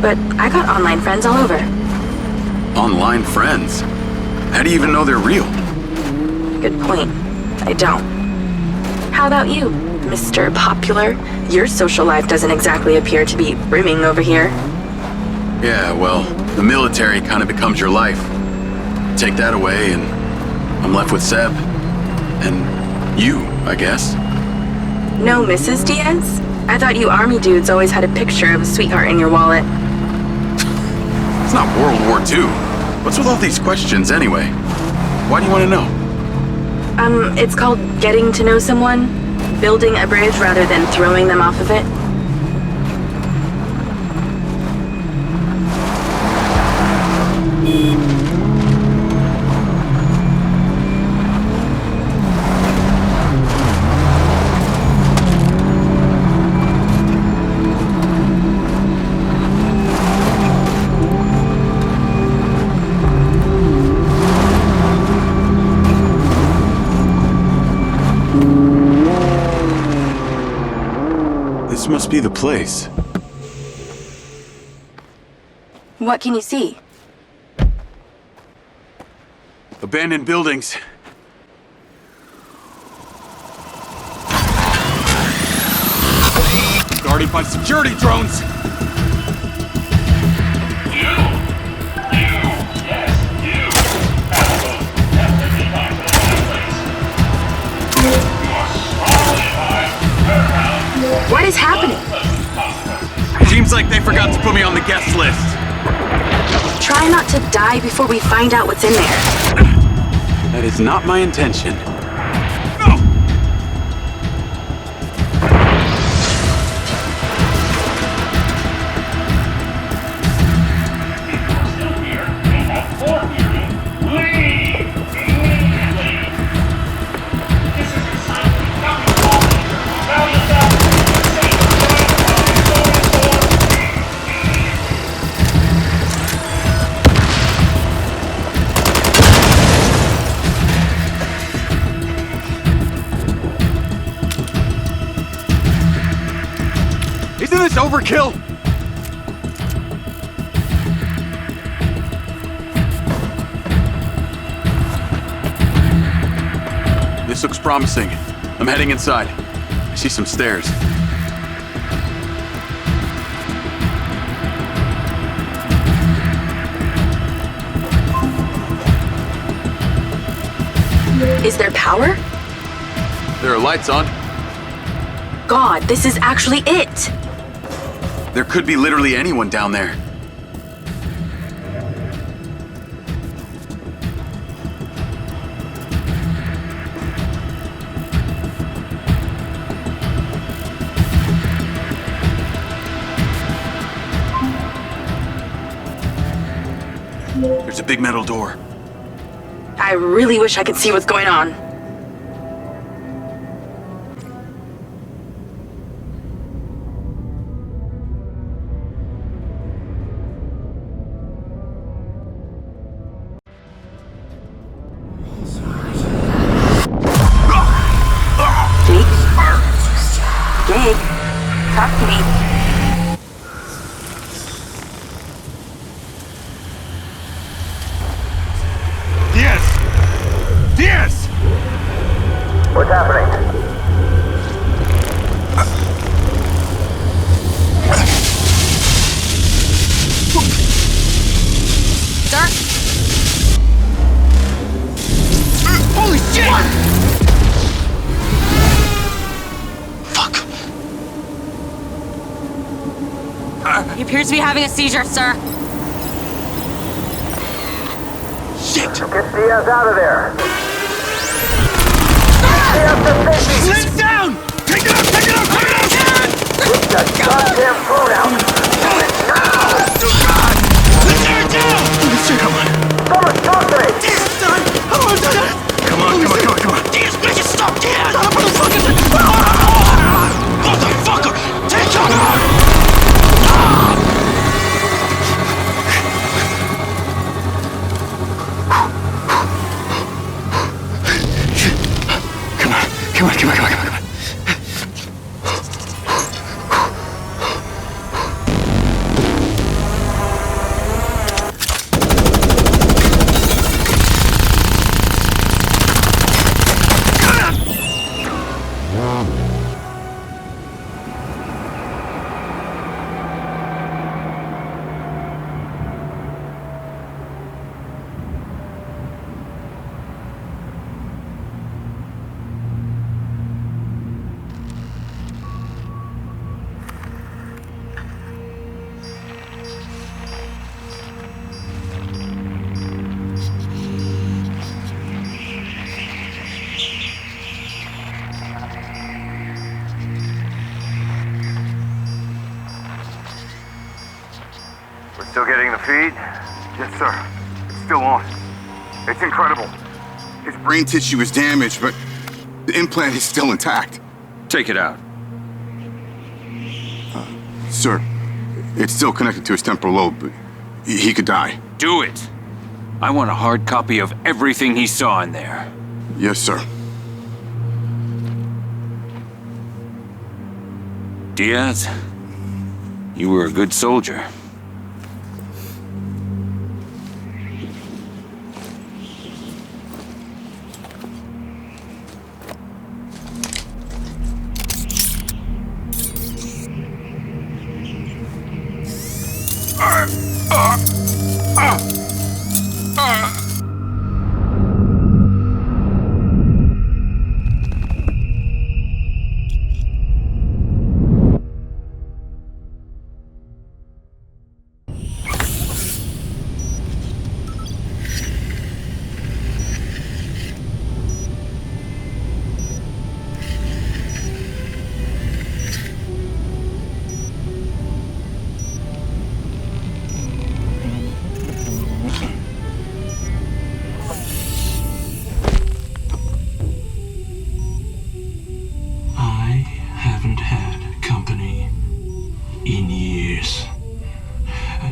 But I got online friends all over. Online friends? How do you even know they're real? Good point. I don't. How about you, Mr. Popular? Your social life doesn't exactly appear to be brimming over here. Yeah, well, the military kind of becomes your life. Take that away and I'm left with Seb. And you, I guess. No Mrs. Diaz? I thought you army dudes always had a picture of a sweetheart in your wallet. It's not World War II. What's with all these questions anyway? Why do you want to know? It's called getting to know someone. Building a bridge rather than throwing them off of it. This must be the place. What can you see? Abandoned buildings. Guarded by security drones! What is happening? Seems like they forgot to put me on the guest list. Try not to die before we find out what's in there. That is not my intention. overkill! This looks promising. I'm heading inside. I see some stairs. Is there power? There are lights on. God, this is actually it! There could be literally anyone down there. There's a big metal door. I really wish I could see what's going on. Jake, talk to me. Yes! What's happening? Sir? Holy shit! Fuck. He appears to be having a seizure, sir. Shit! Get Diaz out of there. Sit down! Take it out! Take it out! Take it out! Get that goddamn phone out. Do it now! God! Let's tear it down! Come on. Someone talk to me! Come on. Diaz, bitch, stop! Diaz! Motherfucker! Take her! Come on. Still getting the feed? Yes, sir. It's still on. It's incredible. His brain tissue is damaged, but the implant is still intact. Take it out. Sir, it's still connected to his temporal lobe, but he could die. Do it! I want a hard copy of everything he saw in there. Yes, sir. Diaz, you were a good soldier.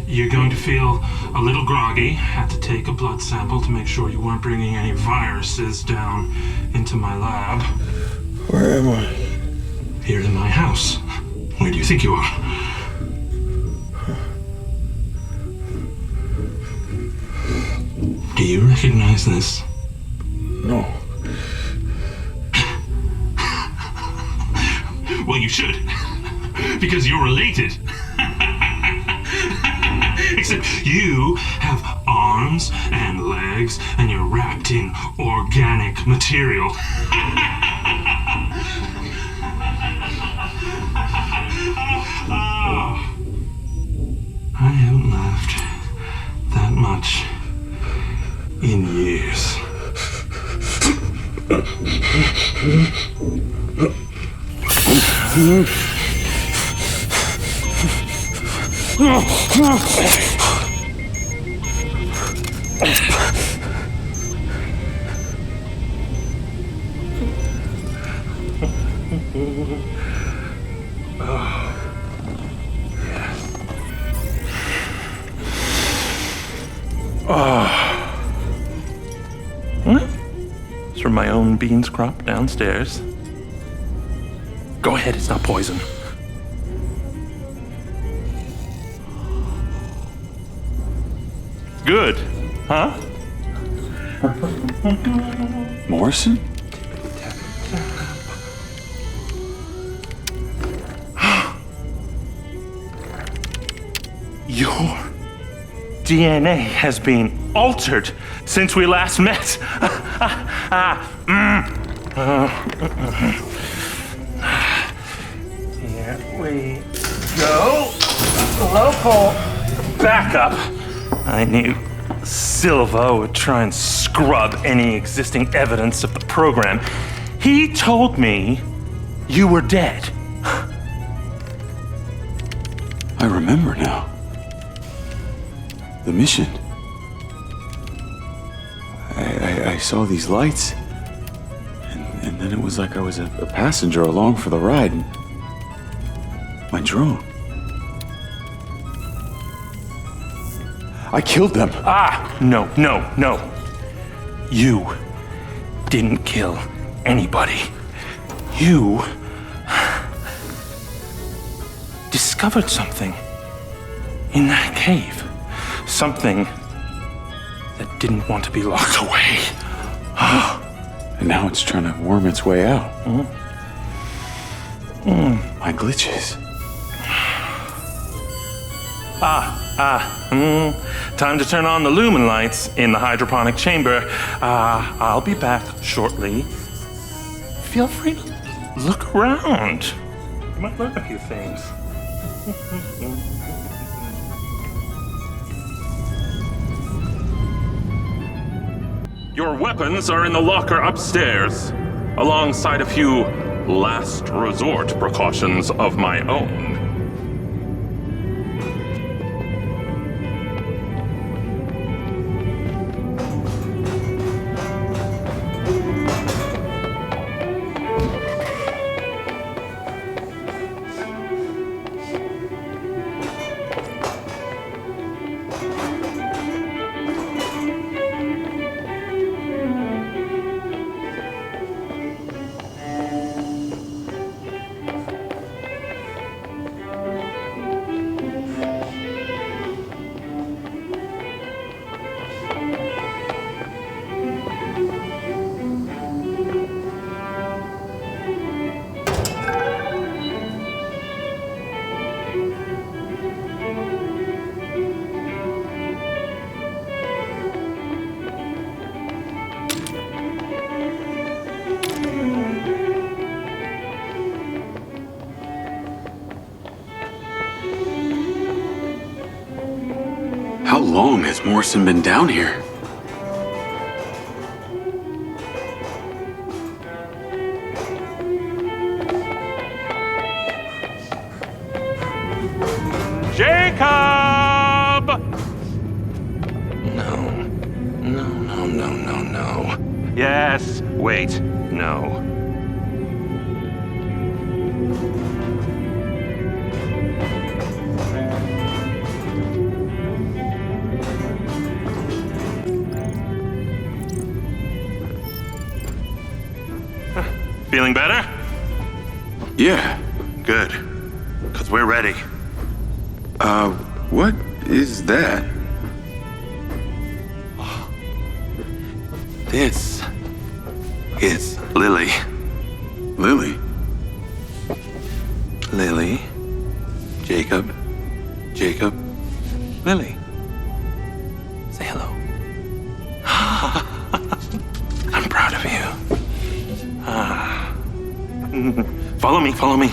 You're going to feel a little groggy. Had to take a blood sample to make sure you weren't bringing any viruses down into my lab. Where am I? Here in my house. Where do you think you are? you recognize this? No. Well, you should. Because you're related. Except you have arms and legs, and you're wrapped in organic material. I haven't laughed that much in years. It's from my own beans crop downstairs. Go ahead, it's not poison. Good, huh? Morrison? Your DNA has been altered since we last met. Here we go. Local backup. I knew Silva would try and scrub any existing evidence of the program. He told me you were dead. I remember now. The mission. I saw these lights, and then it was like I was a passenger along for the ride. And my drone. I killed them. No. You didn't kill anybody. You discovered something in that cave. Something that didn't want to be locked away. And now it's trying to worm its way out. My glitches. Time to turn on the lumen lights in the hydroponic chamber. I'll be back shortly. Feel free to look around. You might learn a few things. Your weapons are in the locker upstairs, alongside a few last resort precautions of my own. How long has Morrison been down here? Jacob! No. Yes, wait, no. Feeling better? Yeah. Good. Because we're ready. What is that? This is Lily. Lily? Lily. Jacob. Jacob. Lily. Say hello. I'm proud of you. Follow me, follow me.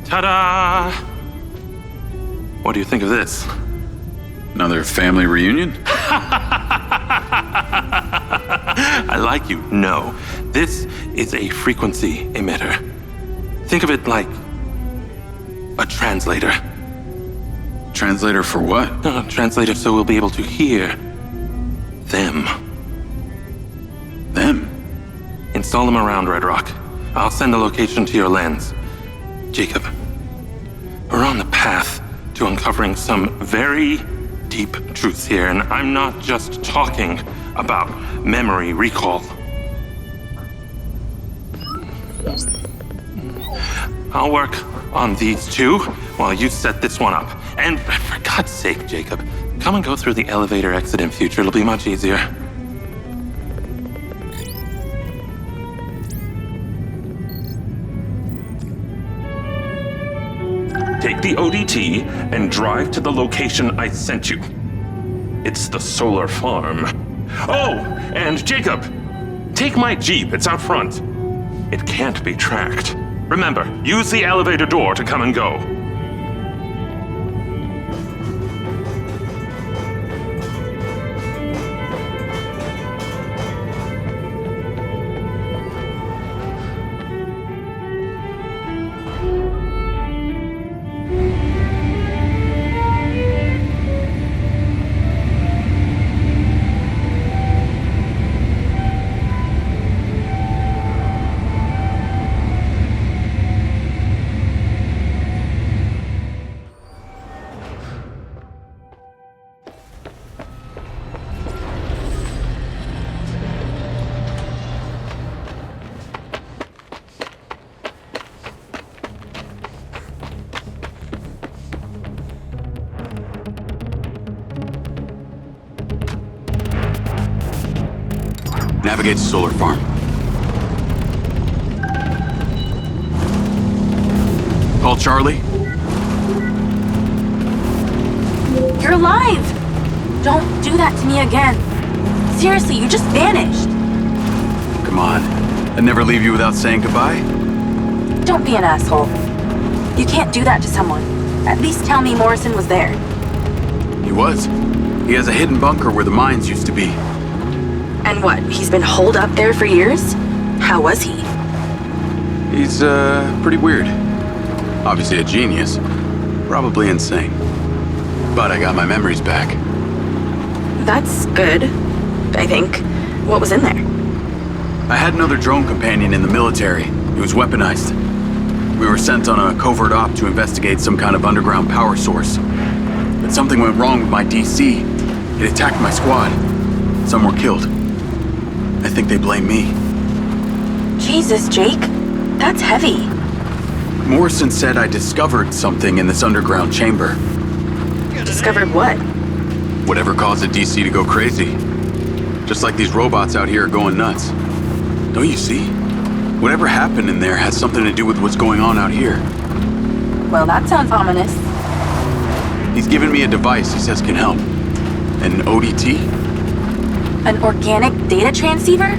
Ta-da! What do you think of this? Another family reunion? I like you. No. This is a frequency emitter. Think of it like a translator. Translator for what? Translator so we'll be able to hear them. Them? Install them around Red Rock. I'll send the location to your lens. Jacob, we're on the path to uncovering some very deep truths here, and I'm not just talking about memory recall. I'll work on these two while you set this one up. And for God's sake, Jacob, come and go through the elevator exit in future. It'll be much easier. Take the ODT and drive to the location I sent you. It's the solar farm. Oh, and Jacob, take my Jeep. It's out front. It can't be tracked. Remember, use the elevator door to come and go. Navigate to solar farm. Call Charlie. You're alive! Don't do that to me again. Seriously, you just vanished. Come on. I'd never leave you without saying goodbye. Don't be an asshole. You can't do that to someone. At least tell me Morrison was there. He was. He has a hidden bunker where the mines used to be. And what, he's been holed up there for years? How was he? He's, pretty weird. Obviously a genius. Probably insane. But I got my memories back. That's good, I think. What was in there? I had another drone companion in the military. He was weaponized. We were sent on a covert op to investigate some kind of underground power source. But something went wrong with my DC. It attacked my squad. Some were killed. I think they blame me. Jesus, Jake. That's heavy. Morrison said I discovered something in this underground chamber. Discovered what? Whatever caused the DC to go crazy. Just like these robots out here are going nuts. Don't you see? Whatever happened in there has something to do with what's going on out here. Well, that sounds ominous. He's given me a device he says can help. An ODT? An organic data transceiver?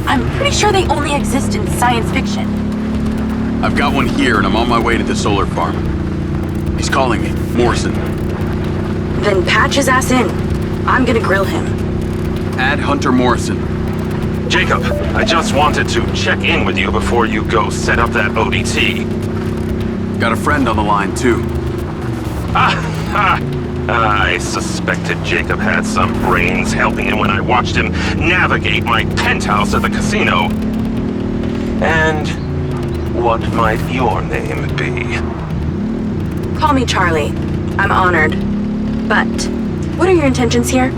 I'm pretty sure they only exist in science fiction. I've got one here and I'm on my way to the solar farm. He's calling me, Morrison. Then patch his ass in. I'm gonna grill him. Add Hunter Morrison. Jacob, I just wanted to check in with you before you go set up that ODT. Got a friend on the line too. I suspected Jacob had some brains helping him when I watched him navigate my penthouse at the casino. And what might your name be? Call me Charlie. I'm honored. But what are your intentions here?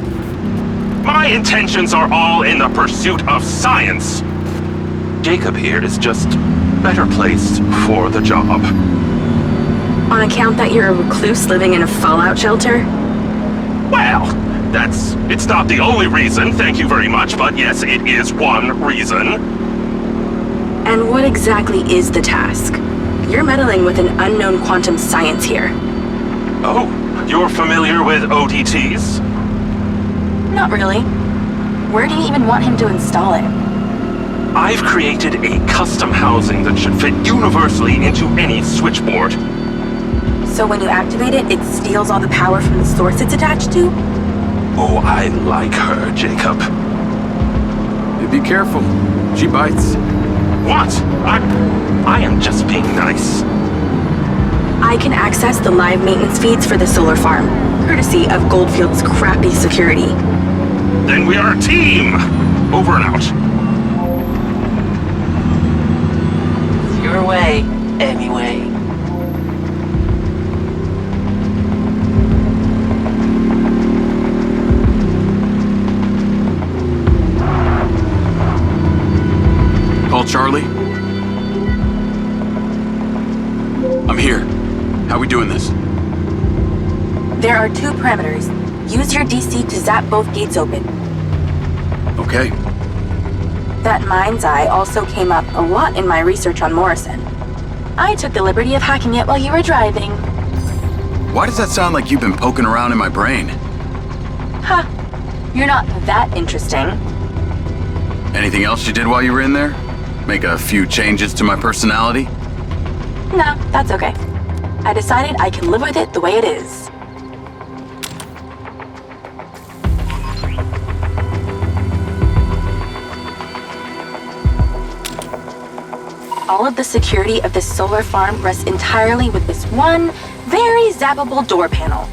My intentions are all in the pursuit of science. Jacob here is just better placed for the job. On account that you're a recluse living in a fallout shelter? Well, It's not the only reason, thank you very much, but yes, it is one reason. And what exactly is the task? You're meddling with an unknown quantum science here. Oh, you're familiar with ODTs? Not really. Where do you even want him to install it? I've created a custom housing that should fit universally into any switchboard. So when you activate it, it steals all the power from the source it's attached to? Oh, I like her, Jacob. Be careful. She bites. What? I am just being nice. I can access the live maintenance feeds for the solar farm, courtesy of Goldfield's crappy security. Then we are a team! Over and out. It's your way, anyway. Call Charlie? I'm here. How we doing this? There are 2 parameters. Use your DC to zap both gates open. Okay. That Mindseye also came up a lot in my research on Morrison. I took the liberty of hacking it while you were driving. Why does that sound like you've been poking around in my brain? Huh. You're not that interesting. Anything else you did while you were in there? Make a few changes to my personality? No, that's okay. I decided I can live with it the way it is. All of the security of this solar farm rests entirely with this one, very zappable door panel.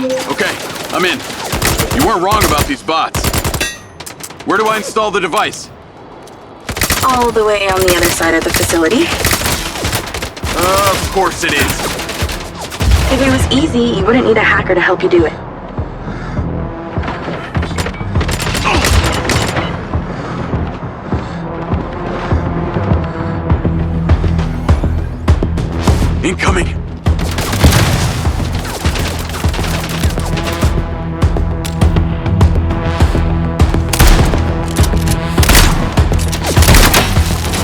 Okay, I'm in. You weren't wrong about these bots. Where do I install the device? All the way on the other side of the facility. Of course it is. If it was easy, you wouldn't need a hacker to help you do it. Incoming!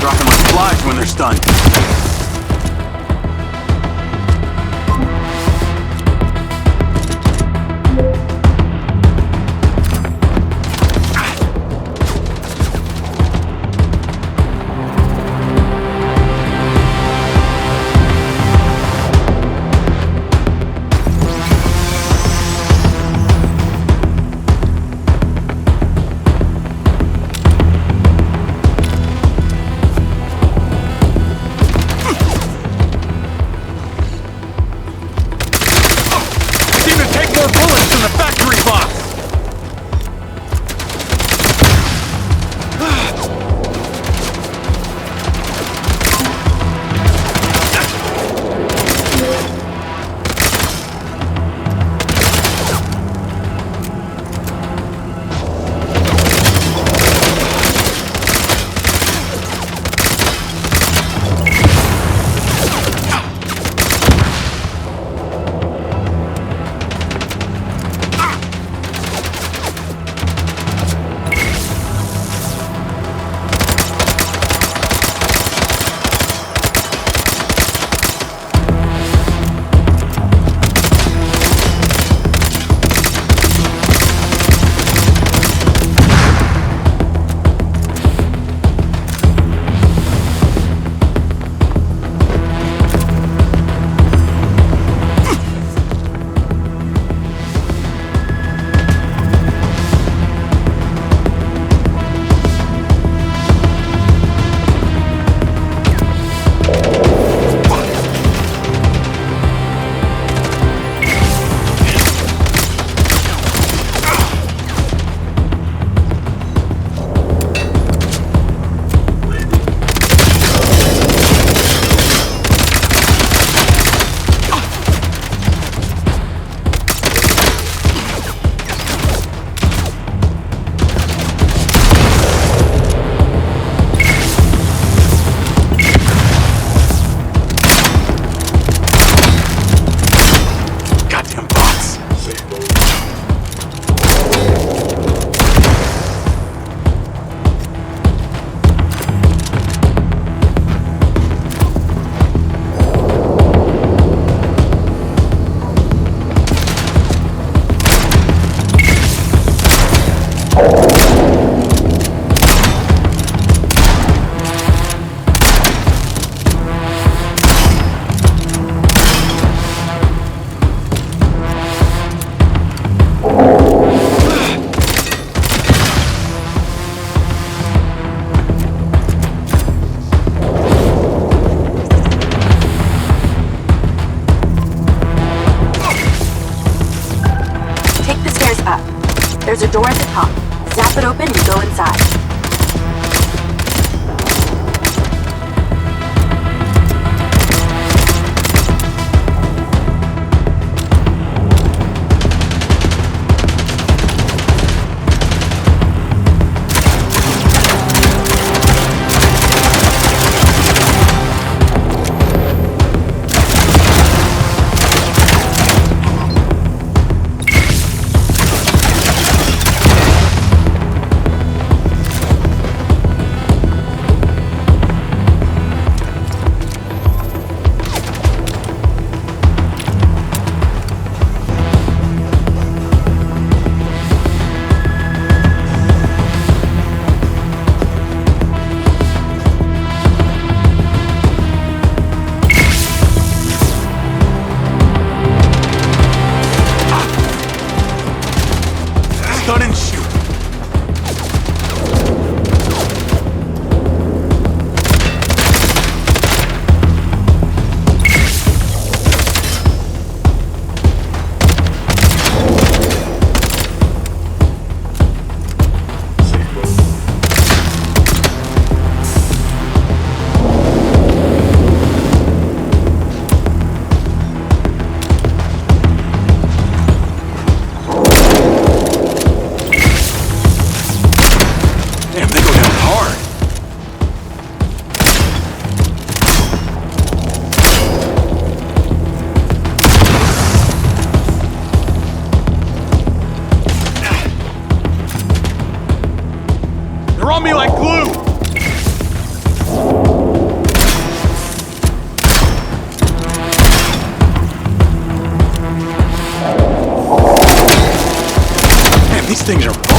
Dropping like flies when they're stunned. a door at the top. Snap it open and go inside. Stun and shoot. Damn, they go down hard. They're on me like glue. Damn, these things are broken.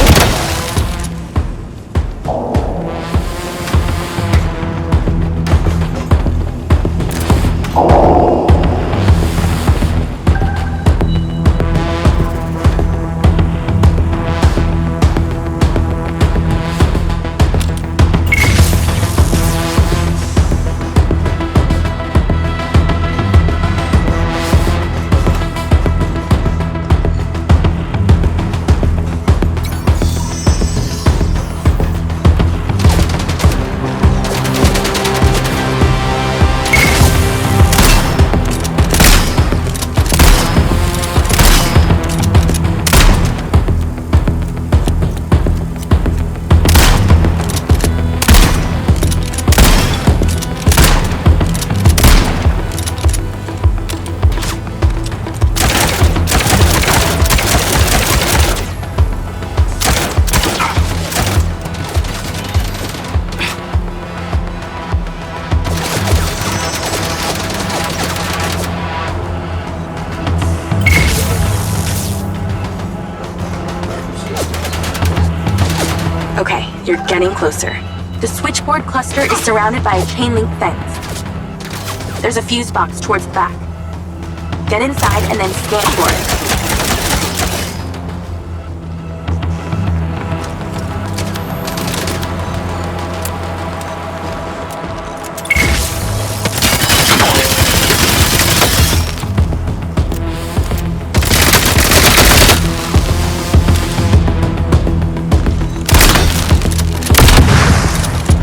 Okay, you're getting closer. The switchboard cluster is surrounded by a chain link fence. There's a fuse box towards the back. Get inside and then scan for it.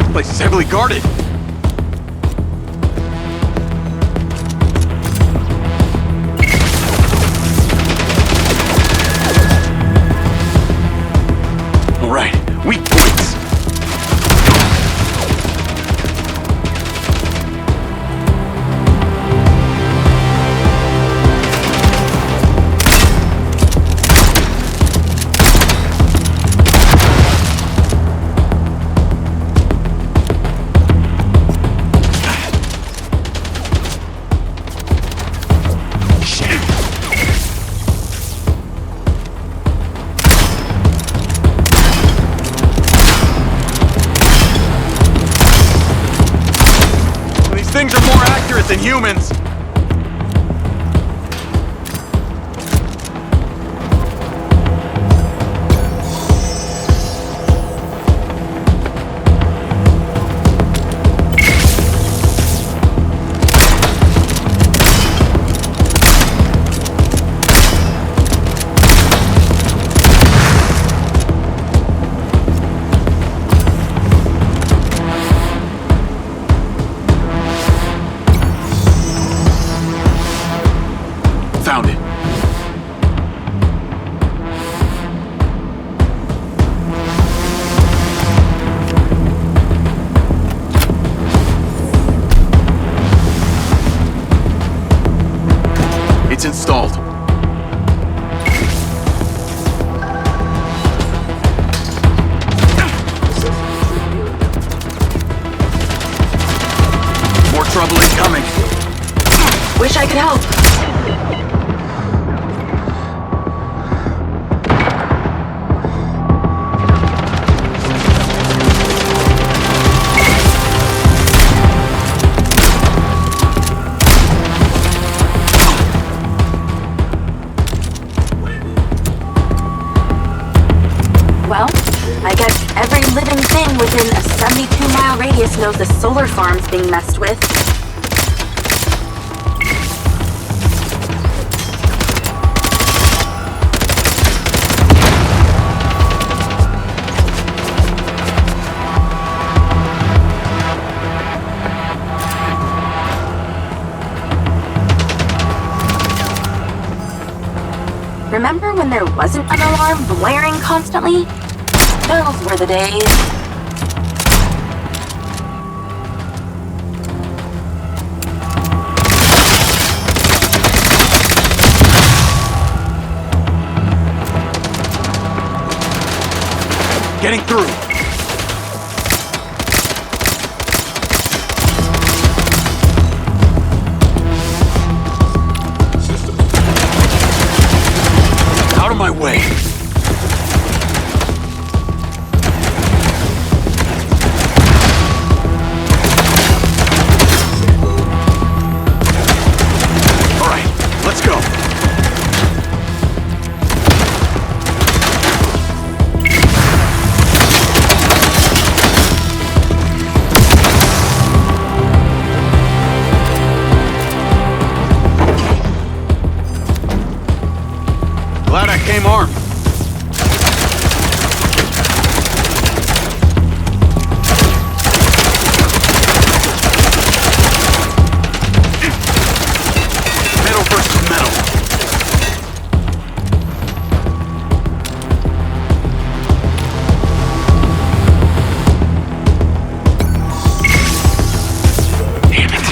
This place is heavily guarded. All right, weak points. Things are more accurate than humans. gates installed. More trouble incoming. Wish I could help. Well, I guess every living thing within a 72-mile radius knows the solar farm's being messed with. Remember when there wasn't an alarm blaring constantly? Those were the days. Getting through. Out of my way. All right, let's go. Glad I came armed. Metal versus metal. Damn it.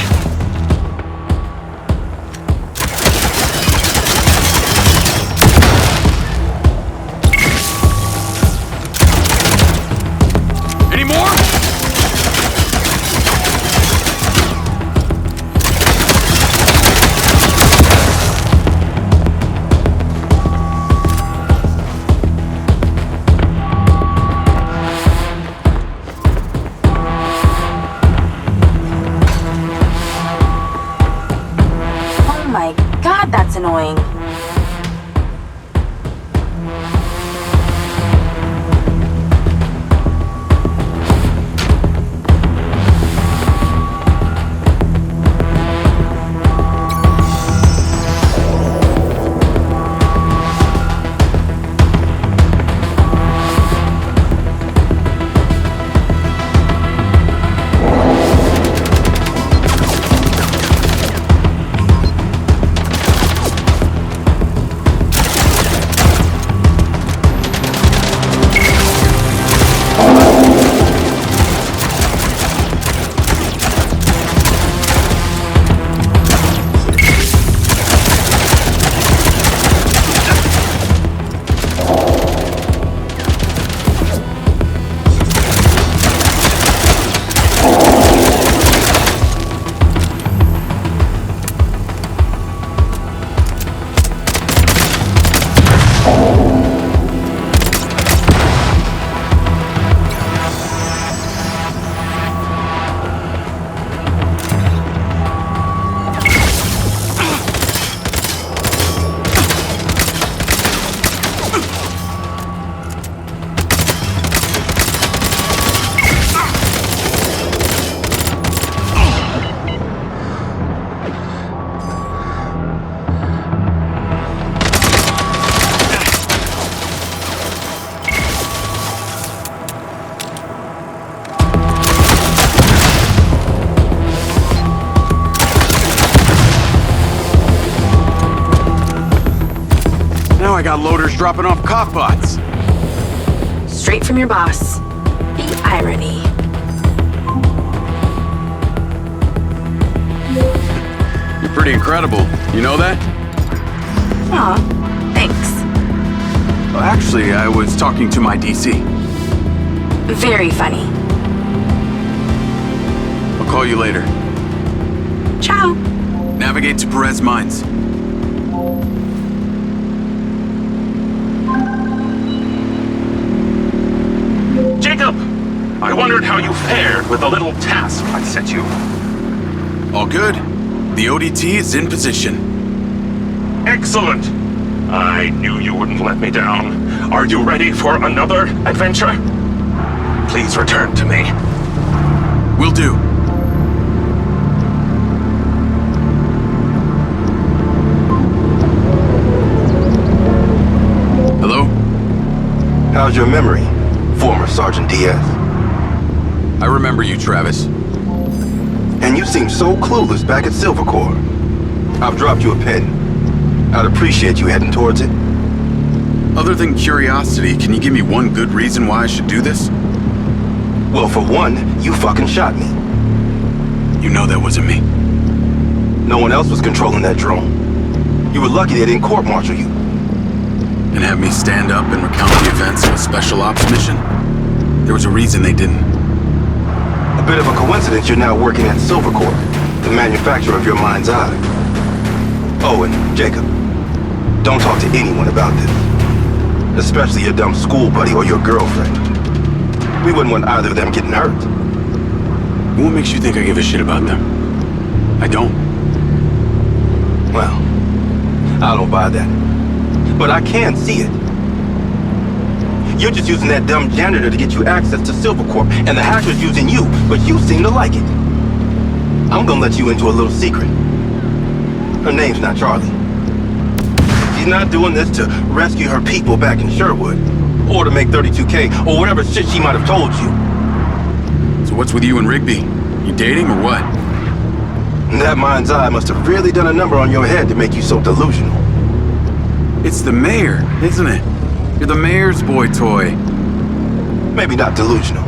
Any more? Oh my god, that's annoying. Now I got loaders dropping off cockbots. Straight from your boss. The irony. You're pretty incredible. You know that? Aw, thanks. Actually, I was talking to my DC. Very funny. I'll call you later. Ciao. Navigate to Perez Mines. Jacob! I wondered how you fared with the little task I set you. All good. The ODT is in position. Excellent! I knew you wouldn't let me down. Are you ready for another adventure? Please return to me. Will do. Hello? How's your memory, former Sergeant Diaz? I remember you, Travis. And you seem so clueless back at Silver Corps. I've dropped you a pin. I'd appreciate you heading towards it. Other than curiosity, can you give me one good reason why I should do this? Well, for one, you fucking shot me. You know that wasn't me. No one else was controlling that drone. You were lucky they didn't court-martial you. And have me stand up and recount the events of a special ops mission. There was a reason they didn't. A bit of a coincidence you're now working at Silver Corp, the manufacturer of your Mindseye. Oh, and Jacob, don't talk to anyone about this. Especially your dumb school buddy or your girlfriend. We wouldn't want either of them getting hurt. What makes you think I give a shit about them? I don't. Well, I don't buy that. But I can see it. You're just using that dumb janitor to get you access to Silver Corp, and the hacker's using you, but you seem to like it. I'm gonna let you into a little secret. Her name's not Charlie. She's not doing this to rescue her people back in Sherwood, or to make 32K, or whatever shit she might have told you. So what's with you and Rigby? You dating or what? That mind's eye must have really done a number on your head to make you so delusional. It's the mayor, isn't it? You're the mayor's boy toy. Maybe not delusional,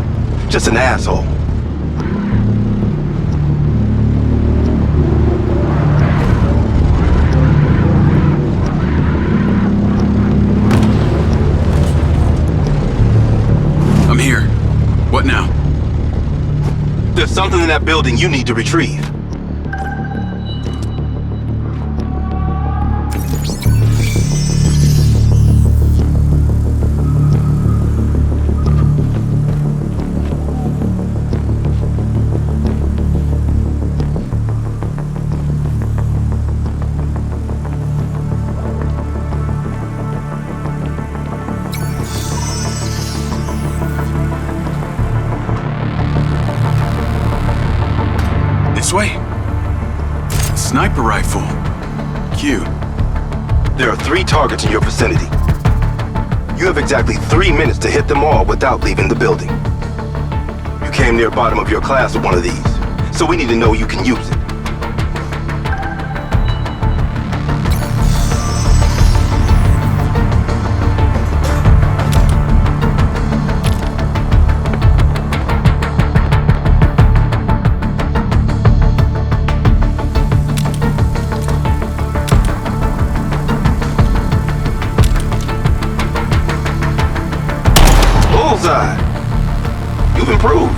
just an asshole. I'm here. What now? There's something in that building you need to retrieve. This way. Sniper rifle. Cute. There are 3 targets in your vicinity. You have exactly 3 minutes to hit them all without leaving the building. You came near bottom of your class with one of these, so we need to know you can use it. Bullseye! You've improved.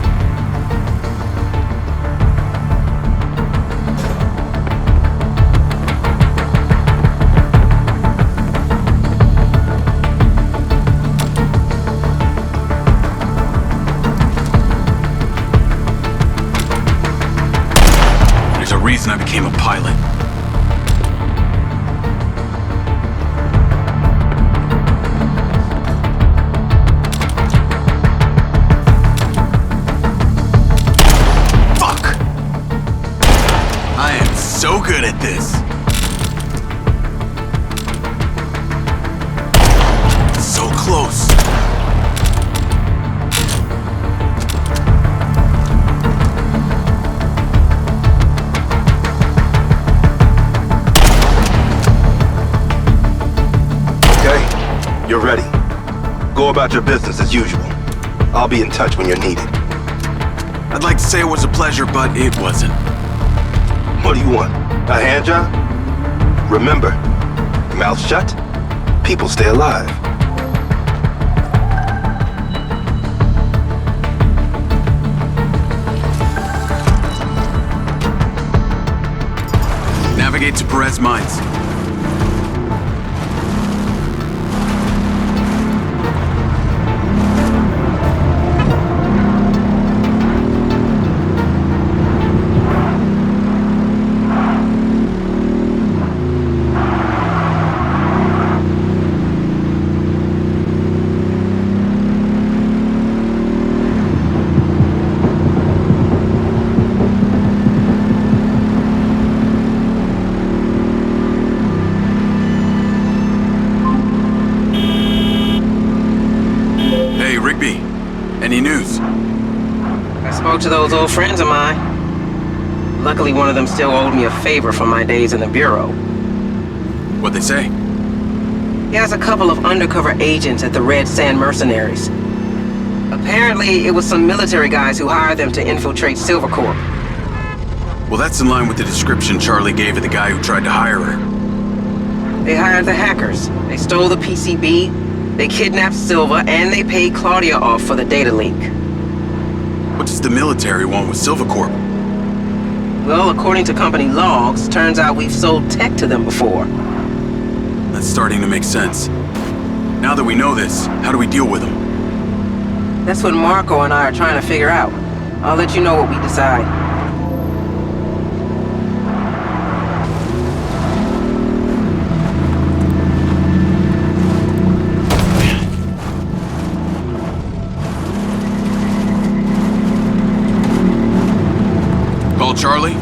There's a reason I became a pilot. So good at this. So close. Okay, you're ready. Go about your business as usual. I'll be in touch when you're needed. I'd like to say it was a pleasure, but it wasn't. What do you want? A hand job? Remember, mouths shut, people stay alive. Navigate to Perez Mines. Any news? I spoke to those old friends of mine. Luckily, one of them still owed me a favor from my days in the Bureau. What'd they say? He has a couple of undercover agents at the Red Sand Mercenaries. Apparently, it was some military guys who hired them to infiltrate Silvercorp. Well, that's in line with the description Charlie gave of the guy who tried to hire her. They hired the hackers. They stole the PCB. They kidnapped Silva, and they paid Claudia off for the data leak. What does the military want with Silvercorp? Well, according to company logs, turns out we've sold tech to them before. That's starting to make sense. Now that we know this, how do we deal with them? That's what Marco and I are trying to figure out. I'll let you know what we decide. Charlie?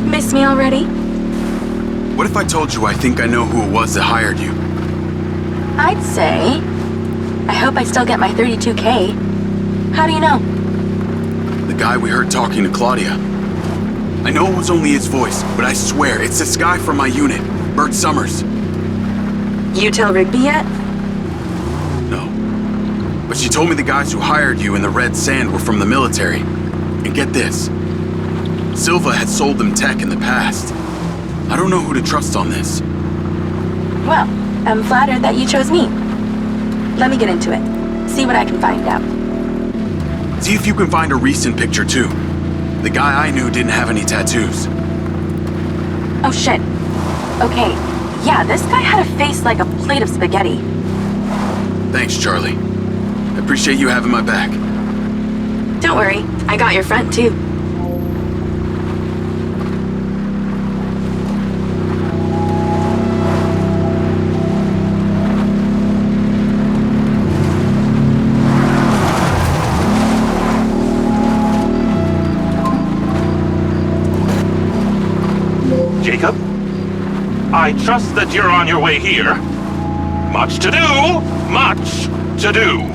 Miss me already? What if I told you I think I know who it was that hired you? I'd say... I hope I still get my 32K. How do you know? The guy we heard talking to Claudia. I know it was only his voice, but I swear it's this guy from my unit, Bert Summers. You tell Rigby yet? But she told me the guys who hired you in the Red Sand were from the military. And get this, Silva had sold them tech in the past. I don't know who to trust on this. Well, I'm flattered that you chose me. Let me get into it. See what I can find out. See if you can find a recent picture too. The guy I knew didn't have any tattoos. Oh shit. Okay, yeah, this guy had a face like a plate of spaghetti. Thanks, Charlie. I appreciate you having my back. Don't worry, I got your front too. Jacob, I trust that you're on your way here. Much to do, much to do.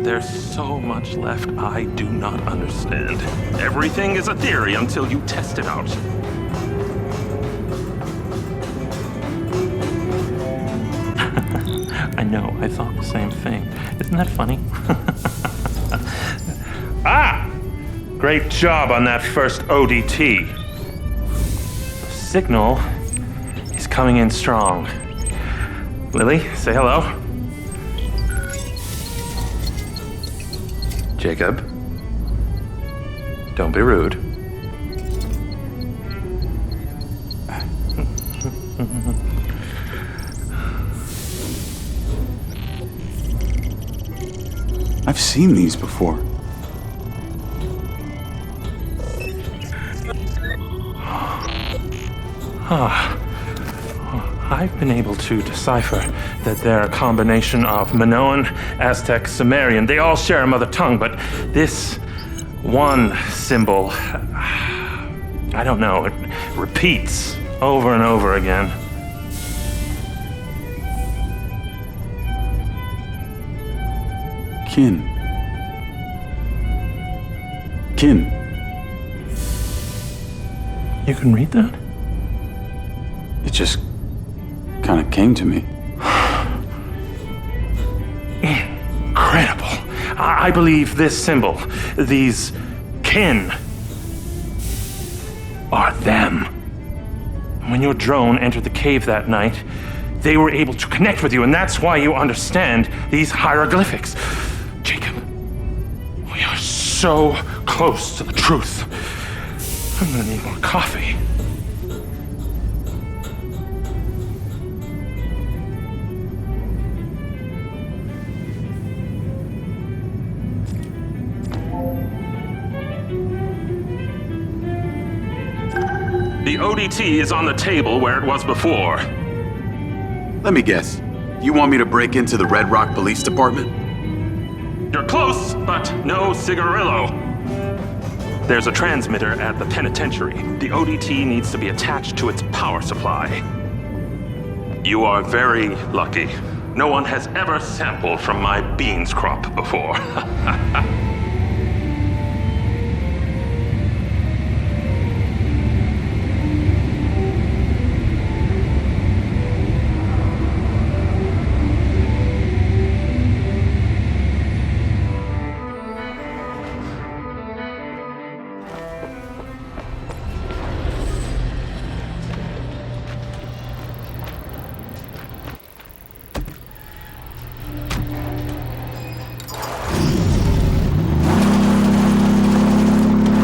There's so much left I do not understand. Everything is a theory until you test it out. I know, I thought the same thing. Isn't that funny? Ah! Great job on that first ODT. The signal is coming in strong. Lily, say hello. Jacob, don't be rude. I've seen these before. I've been able to decipher that they're a combination of Minoan, Aztec, Sumerian. They all share a mother tongue, but this one symbol, I don't know, it repeats over and over again. Kin. Kin. You can read that? It just kind of came to me. Incredible. I believe this symbol, these kin, are them. When your drone entered the cave that night, they were able to connect with you, and that's why you understand these hieroglyphics. Jacob, we are so close to the truth. I'm gonna need more coffee. The ODT is on the table where it was before. Let me guess. You want me to break into the Red Rock Police Department? You're close, but no cigarillo. There's a transmitter at the penitentiary. The ODT needs to be attached to its power supply. You are very lucky. No one has ever sampled from my beans crop before.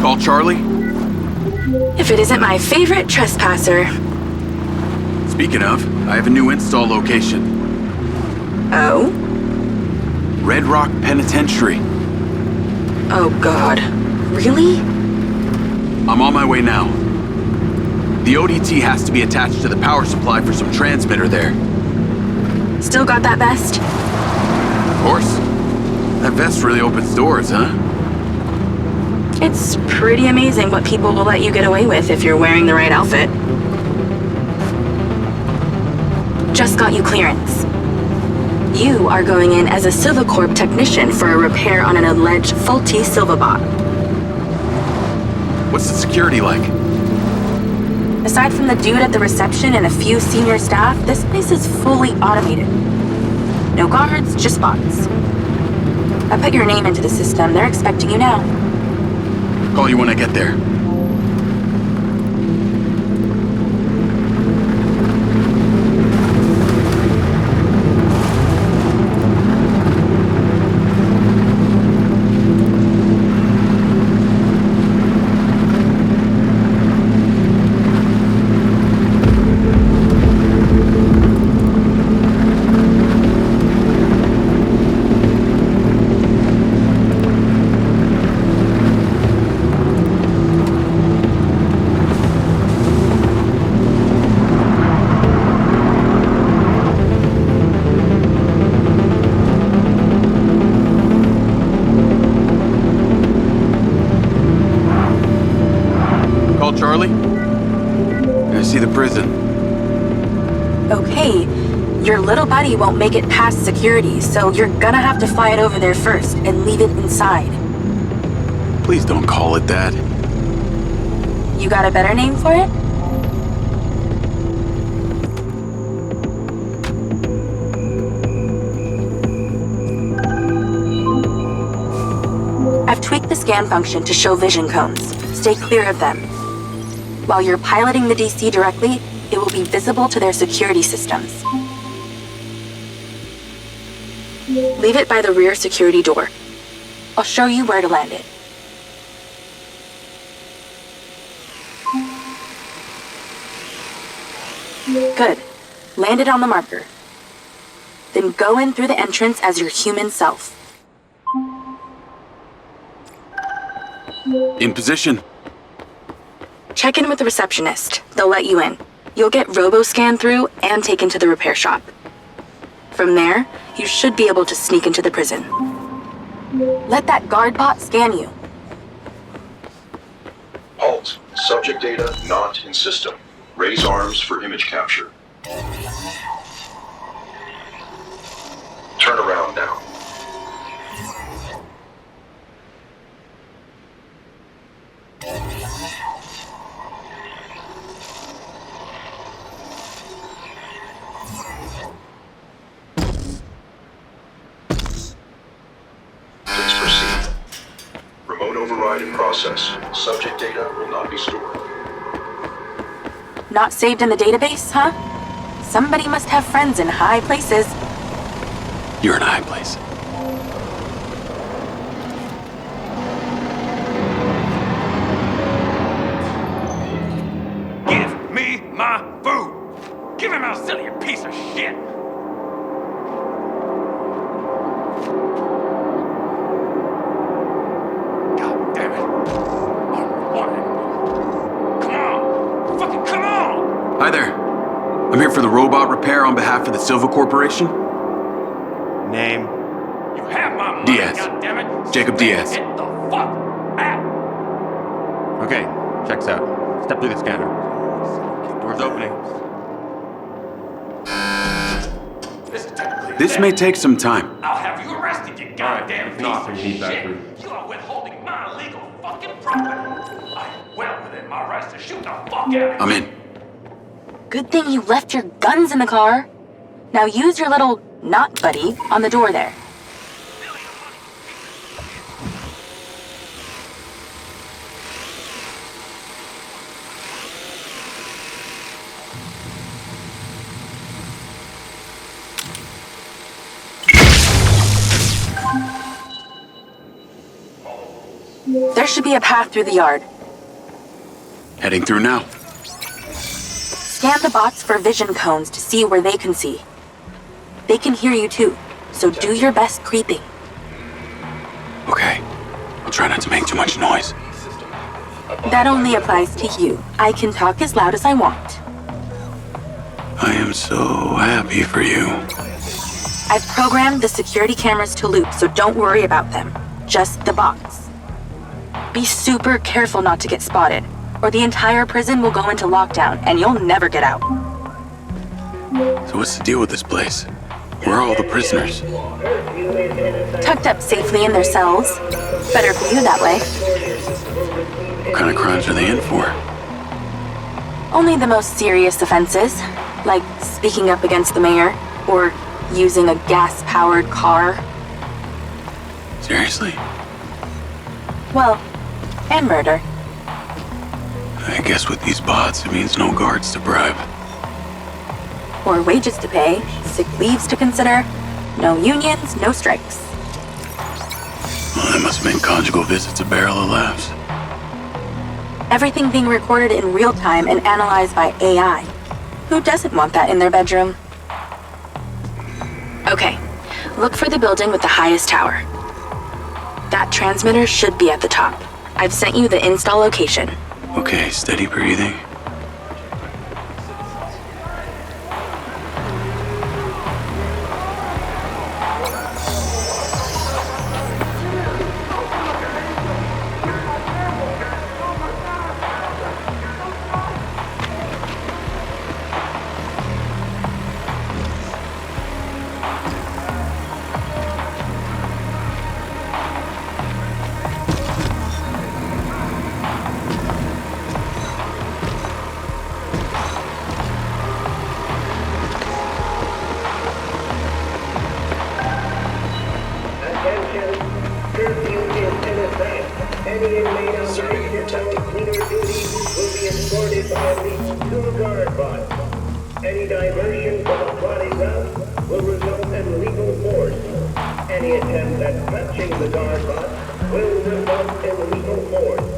Call Charlie? If it isn't my favorite trespasser. Speaking of, I have a new install location. Oh? Red Rock Penitentiary. Oh God. Really? I'm on my way now. The ODT has to be attached to the power supply for some transmitter there. Still got that vest? Of course. That vest really opens doors, huh? It's pretty amazing what people will let you get away with if you're wearing the right outfit. Just got you clearance. You are going in as a Silvacorp technician for a repair on an alleged faulty Silvabot. What's the security like? Aside from the dude at the reception and a few senior staff, this place is fully automated. No guards, just bots. I put your name into the system. They're expecting you now. Call you when I get there. Charlie? I see the prison. Okay, your little buddy won't make it past security, so you're gonna have to fly it over there first and leave it inside. Please don't call it that. You got a better name for it? I've tweaked the scan function to show vision cones. Stay clear of them. While you're piloting the DC directly, it will be visible to their security systems. Leave it by the rear security door. I'll show you where to land it. Good. Land it on the marker. Then go in through the entrance as your human self. In position. Check in with the receptionist. They'll let you in. You'll get robo-scanned through and taken to the repair shop. From there, you should be able to sneak into the prison. Let that guard bot scan you. Halt. Subject data not in system. Raise arms for image capture. Turn around now. Please proceed. Remote override in process. Subject data will not be stored. Not saved in the database, huh? Somebody must have friends in high places. You're in a high place. Give me my food! Give him out, silly piece of shit! God damn it. I don't want it. Come on! Fucking come on! Hi there. I'm here for the robot repair on behalf of the Silva Corporation. Name? You have my money, Diaz. goddammit! Jacob Diaz. Get the fuck out! Okay, checks out. Step through the scanner. Door's opening. This may take some time. I'll have you arrested, you goddamn piece of shit! You are withholding my legal fucking property! I am well within my rights to shoot the fuck out of you! I'm in. Good thing you left your guns in the car. Now use your little not buddy on the door there. There should be a path through the yard. Heading through now. Scan the bots for vision cones to see where they can see. They can hear you too, so do your best creeping. Okay. I'll try not to make too much noise. That only applies to you. I can talk as loud as I want. I am so happy for you. I've programmed the security cameras to loop, so don't worry about them. Just the bots. Be super careful not to get spotted, or the entire prison will go into lockdown and you'll never get out. So what's the deal with this place? Where are all the prisoners? Tucked up safely in their cells. Better for you that way. What kind of crimes are they in for? Only the most serious offenses, like speaking up against the mayor, or using a gas-powered car. Seriously? Well, and murder. I guess with these bots, it means no guards to bribe. Or wages to pay, sick leaves to consider, no unions, no strikes. Well, that must make conjugal visits a barrel of laughs. Everything being recorded in real time and analyzed by AI. Who doesn't want that in their bedroom? Okay, look for the building with the highest tower. That transmitter should be at the top. I've sent you the install location. Okay, steady breathing. Any diversion from a body route will result in legal force. Any attempt at touching the guard bot will result in legal force.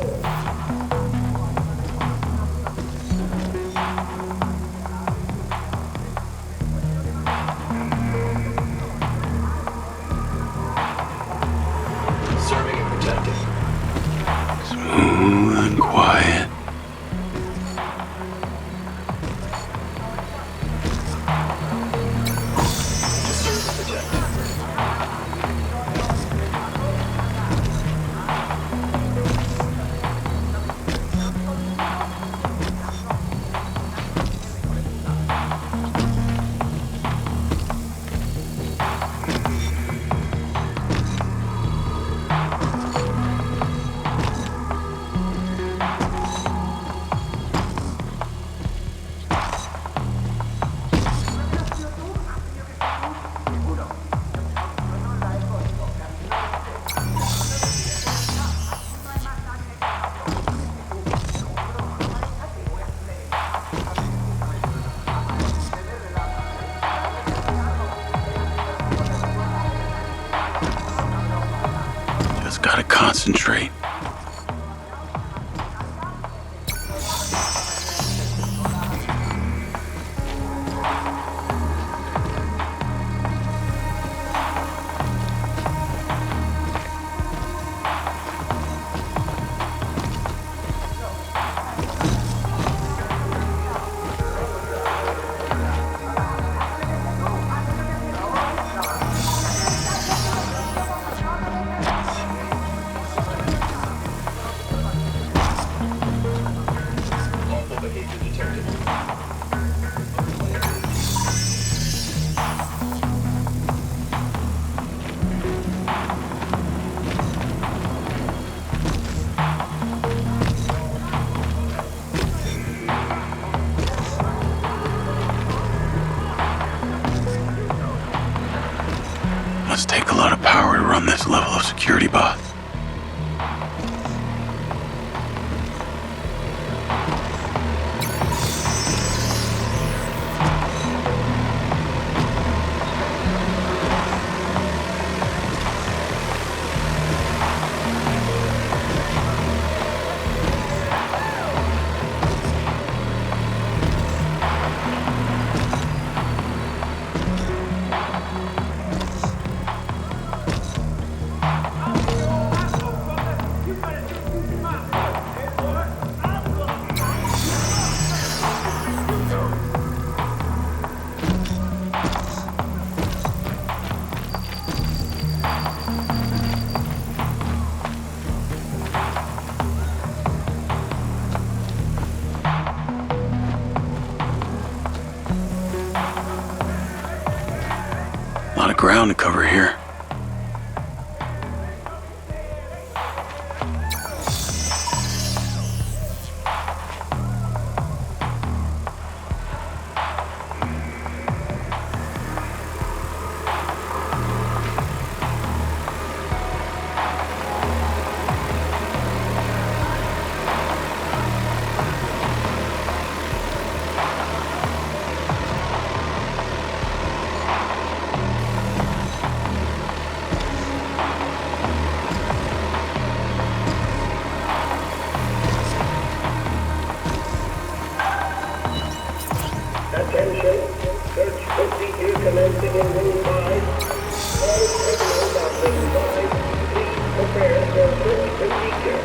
Gotta concentrate. Must take a lot of power to run this level of security bot. A lot of ground to cover here. Attention, search procedure commencing in room 5. All criminals on room 5, please prepare for search procedure.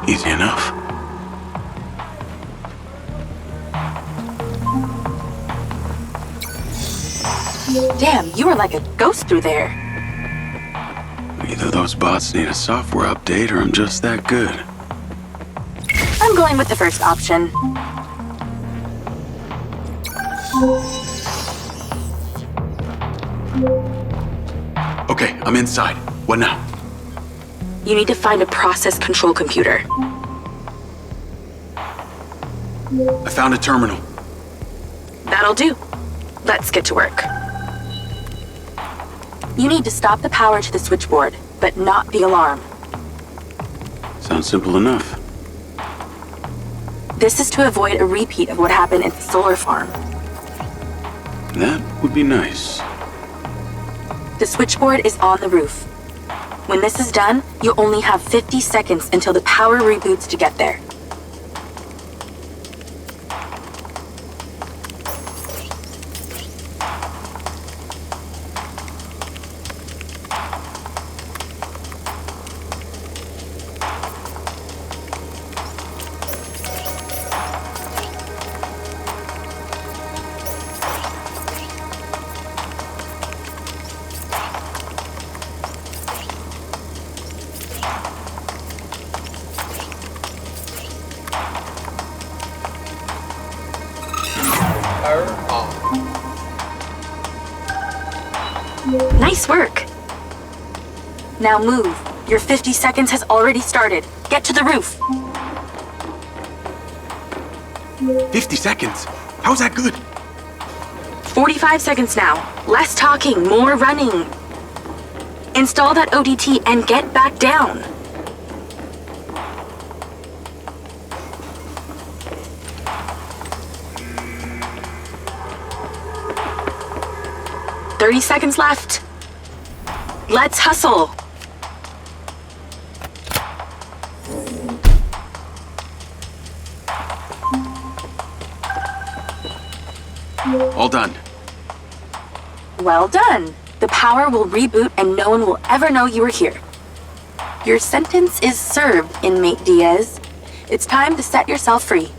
Easy enough. Damn, you were like a ghost through there. Either those bots need a software update or I'm just that good. I'm going with the first option. Okay, I'm inside. What now? You need to find a process control computer. I found a terminal. That'll do. Let's get to work. You need to stop the power to the switchboard, but not the alarm. Sounds simple enough. This is to avoid a repeat of what happened at the solar farm. That would be nice. The switchboard is on the roof. When this is done, you only have 50 seconds until the power reboots to get there. Power on. Nice work. Now move. Your 50 seconds has already started. Get to the roof. 50 seconds? How's that good? 45 seconds now. Less talking, more running. Install that ODT and get back down. "30 seconds left. Let's hustle. All done. Well done. The power will reboot and no one will ever know you were here. Your sentence is served, inmate Diaz. It's time to set yourself free.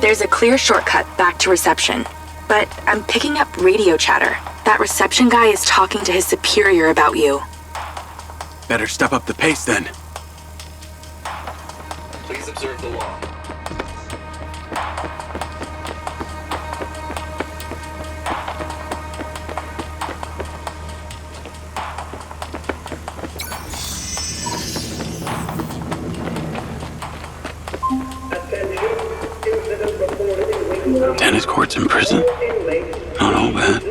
There's a clear shortcut back to reception, but I'm picking up radio chatter. That reception guy is talking to his superior about you. Better step up the pace then. Please observe the law. Tennis courts in prison? Not all bad.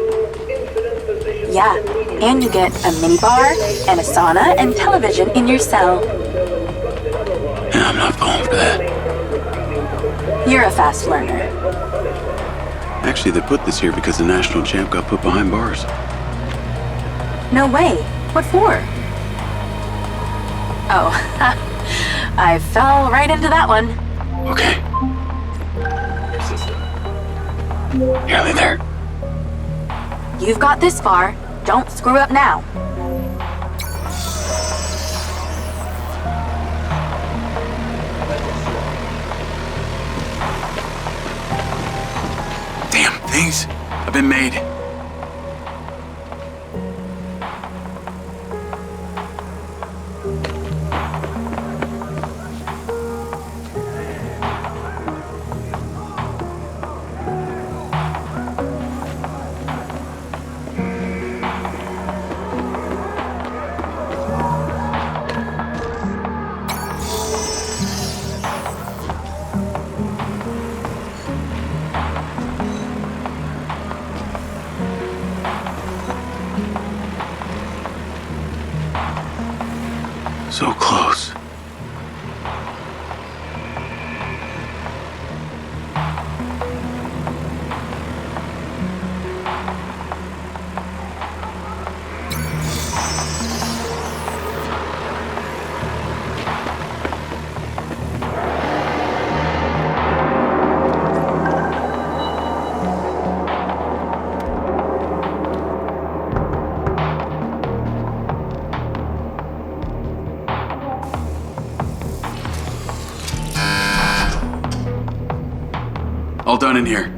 Yeah, and you get a minibar and a sauna and television in your cell. Yeah, I'm not falling for that. You're a fast learner. Actually, they put this here because the national champ got put behind bars. No way. What for? Oh, I fell right into that one. Okay. Nearly there. You've got this far. Don't screw up now. Damn things. I've been made. So close. All done in here.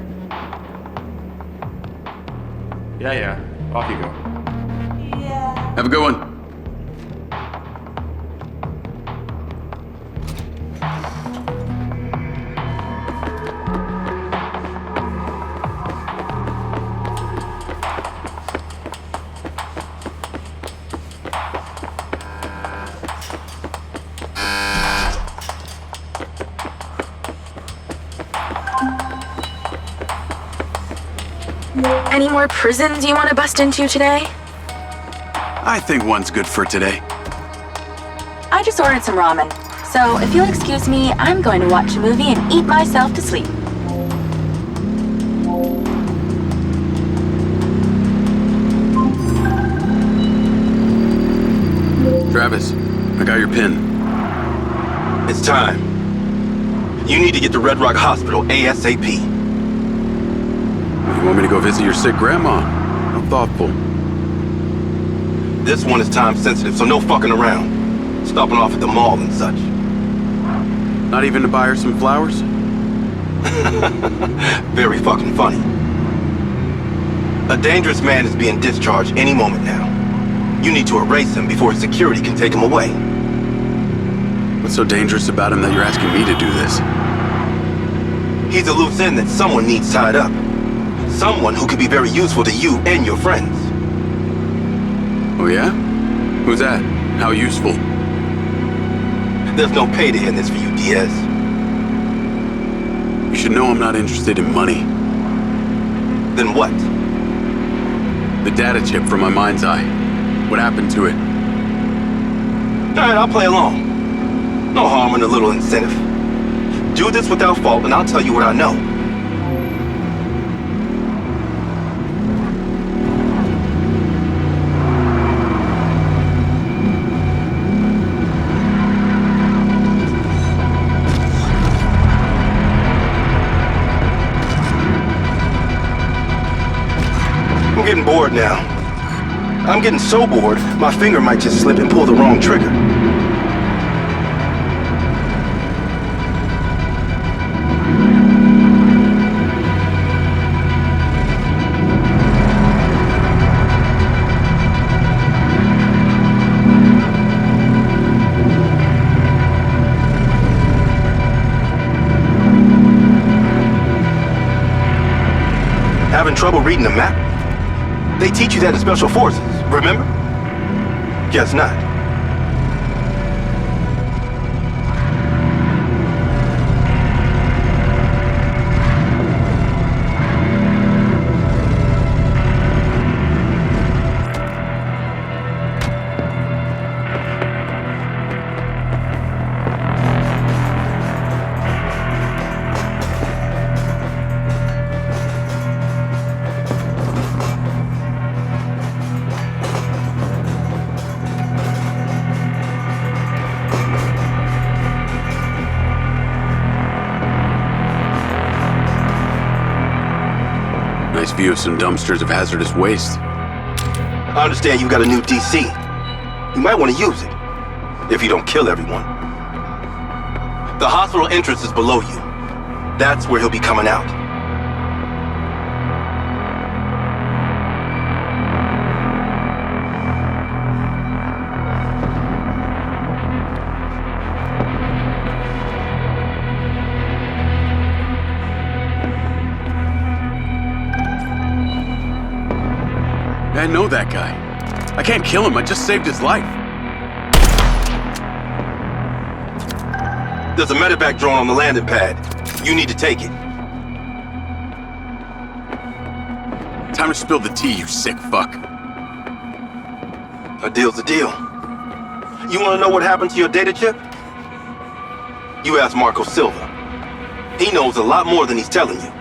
Yeah. Off you go. Have a good one. Any more prisons you want to bust into today? I think one's good for today. I just ordered some ramen. So if you'll excuse me, I'm going to watch a movie and eat myself to sleep. Travis, I got your pin. It's time. You need to get to Red Rock Hospital ASAP. You want me to go visit your sick grandma? How thoughtful. This one is time sensitive, so no fucking around. Stopping off at the mall and such. Not even to buy her some flowers? Very fucking funny. A dangerous man is being discharged any moment now. You need to erase him before security can take him away. What's so dangerous about him that you're asking me to do this? He's a loose end that someone needs tied up. Someone who could be very useful to you and your friends. Oh yeah? Who's that? How useful? There's no payday in this for you, Diaz. You should know I'm not interested in money. Then what? The data chip from my Mindseye. What happened to it? Alright, I'll play along. No harm in a little incentive. Do this without fault and I'll tell you what I know. I'm getting bored now. I'm getting so bored, my finger might just slip and pull the wrong trigger. Having trouble reading the map? They teach you that in Special Forces, remember? Guess not. Nice view of some dumpsters of hazardous waste. I understand you've got a new DC. You might want to use it, if you don't kill everyone. The hospital entrance is below you. That's where he'll be coming out. I know that guy. I can't kill him, I just saved his life. There's a medevac drone on the landing pad. You need to take it. Time to spill the tea, you sick fuck. A deal's a deal. You want to know what happened to your data chip? You ask Marco Silva. He knows a lot more than he's telling you.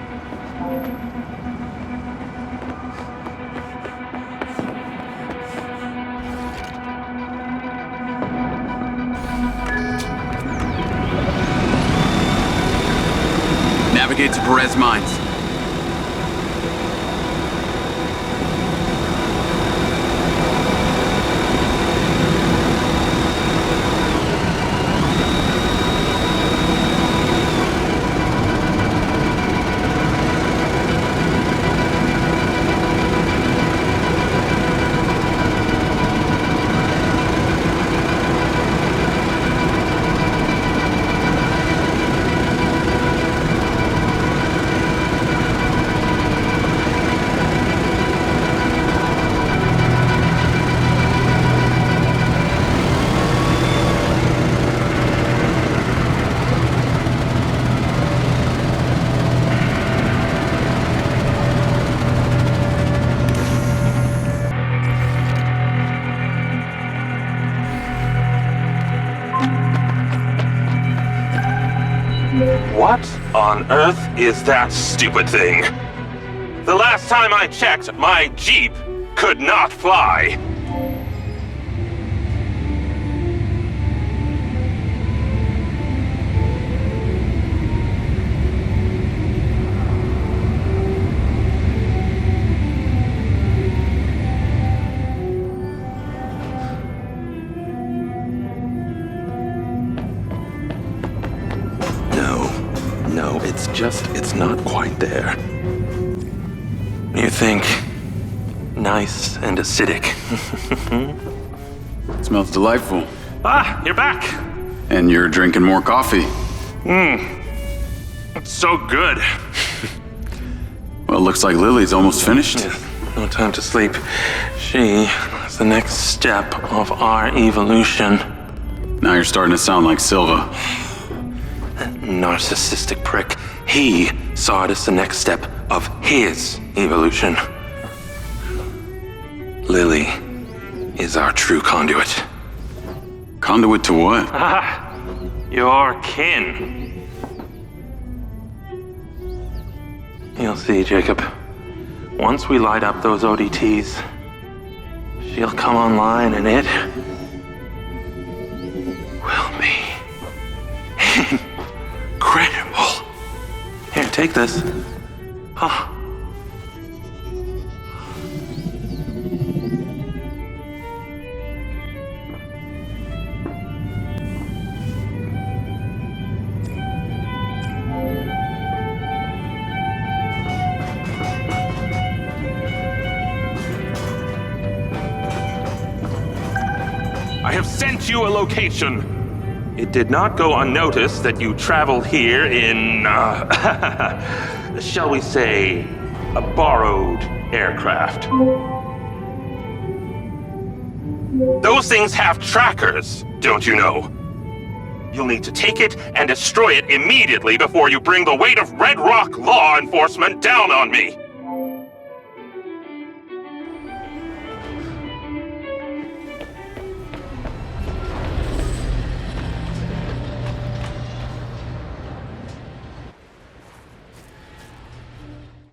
Navigate to Perez Mines. What on earth is that stupid thing? The last time I checked, my Jeep could not fly. No, it's not quite there. You think nice and acidic. It smells delightful. Ah, you're back. And you're drinking more coffee. It's so good. Well, it looks like Lily's almost finished. No time to sleep. She is the next step of our evolution. Now you're starting to sound like Silva. That narcissistic prick. He saw it as the next step of his evolution. Lily is our true conduit. Conduit to what? Ah, your kin. You'll see, Jacob. Once we light up those ODTs, she'll come online and it will be incredible. Here, take this. Huh. I have sent you a location. It did not go unnoticed that you traveled here in, shall we say, a borrowed aircraft. Those things have trackers, don't you know? You'll need to take it and destroy it immediately before you bring the weight of Red Rock law enforcement down on me.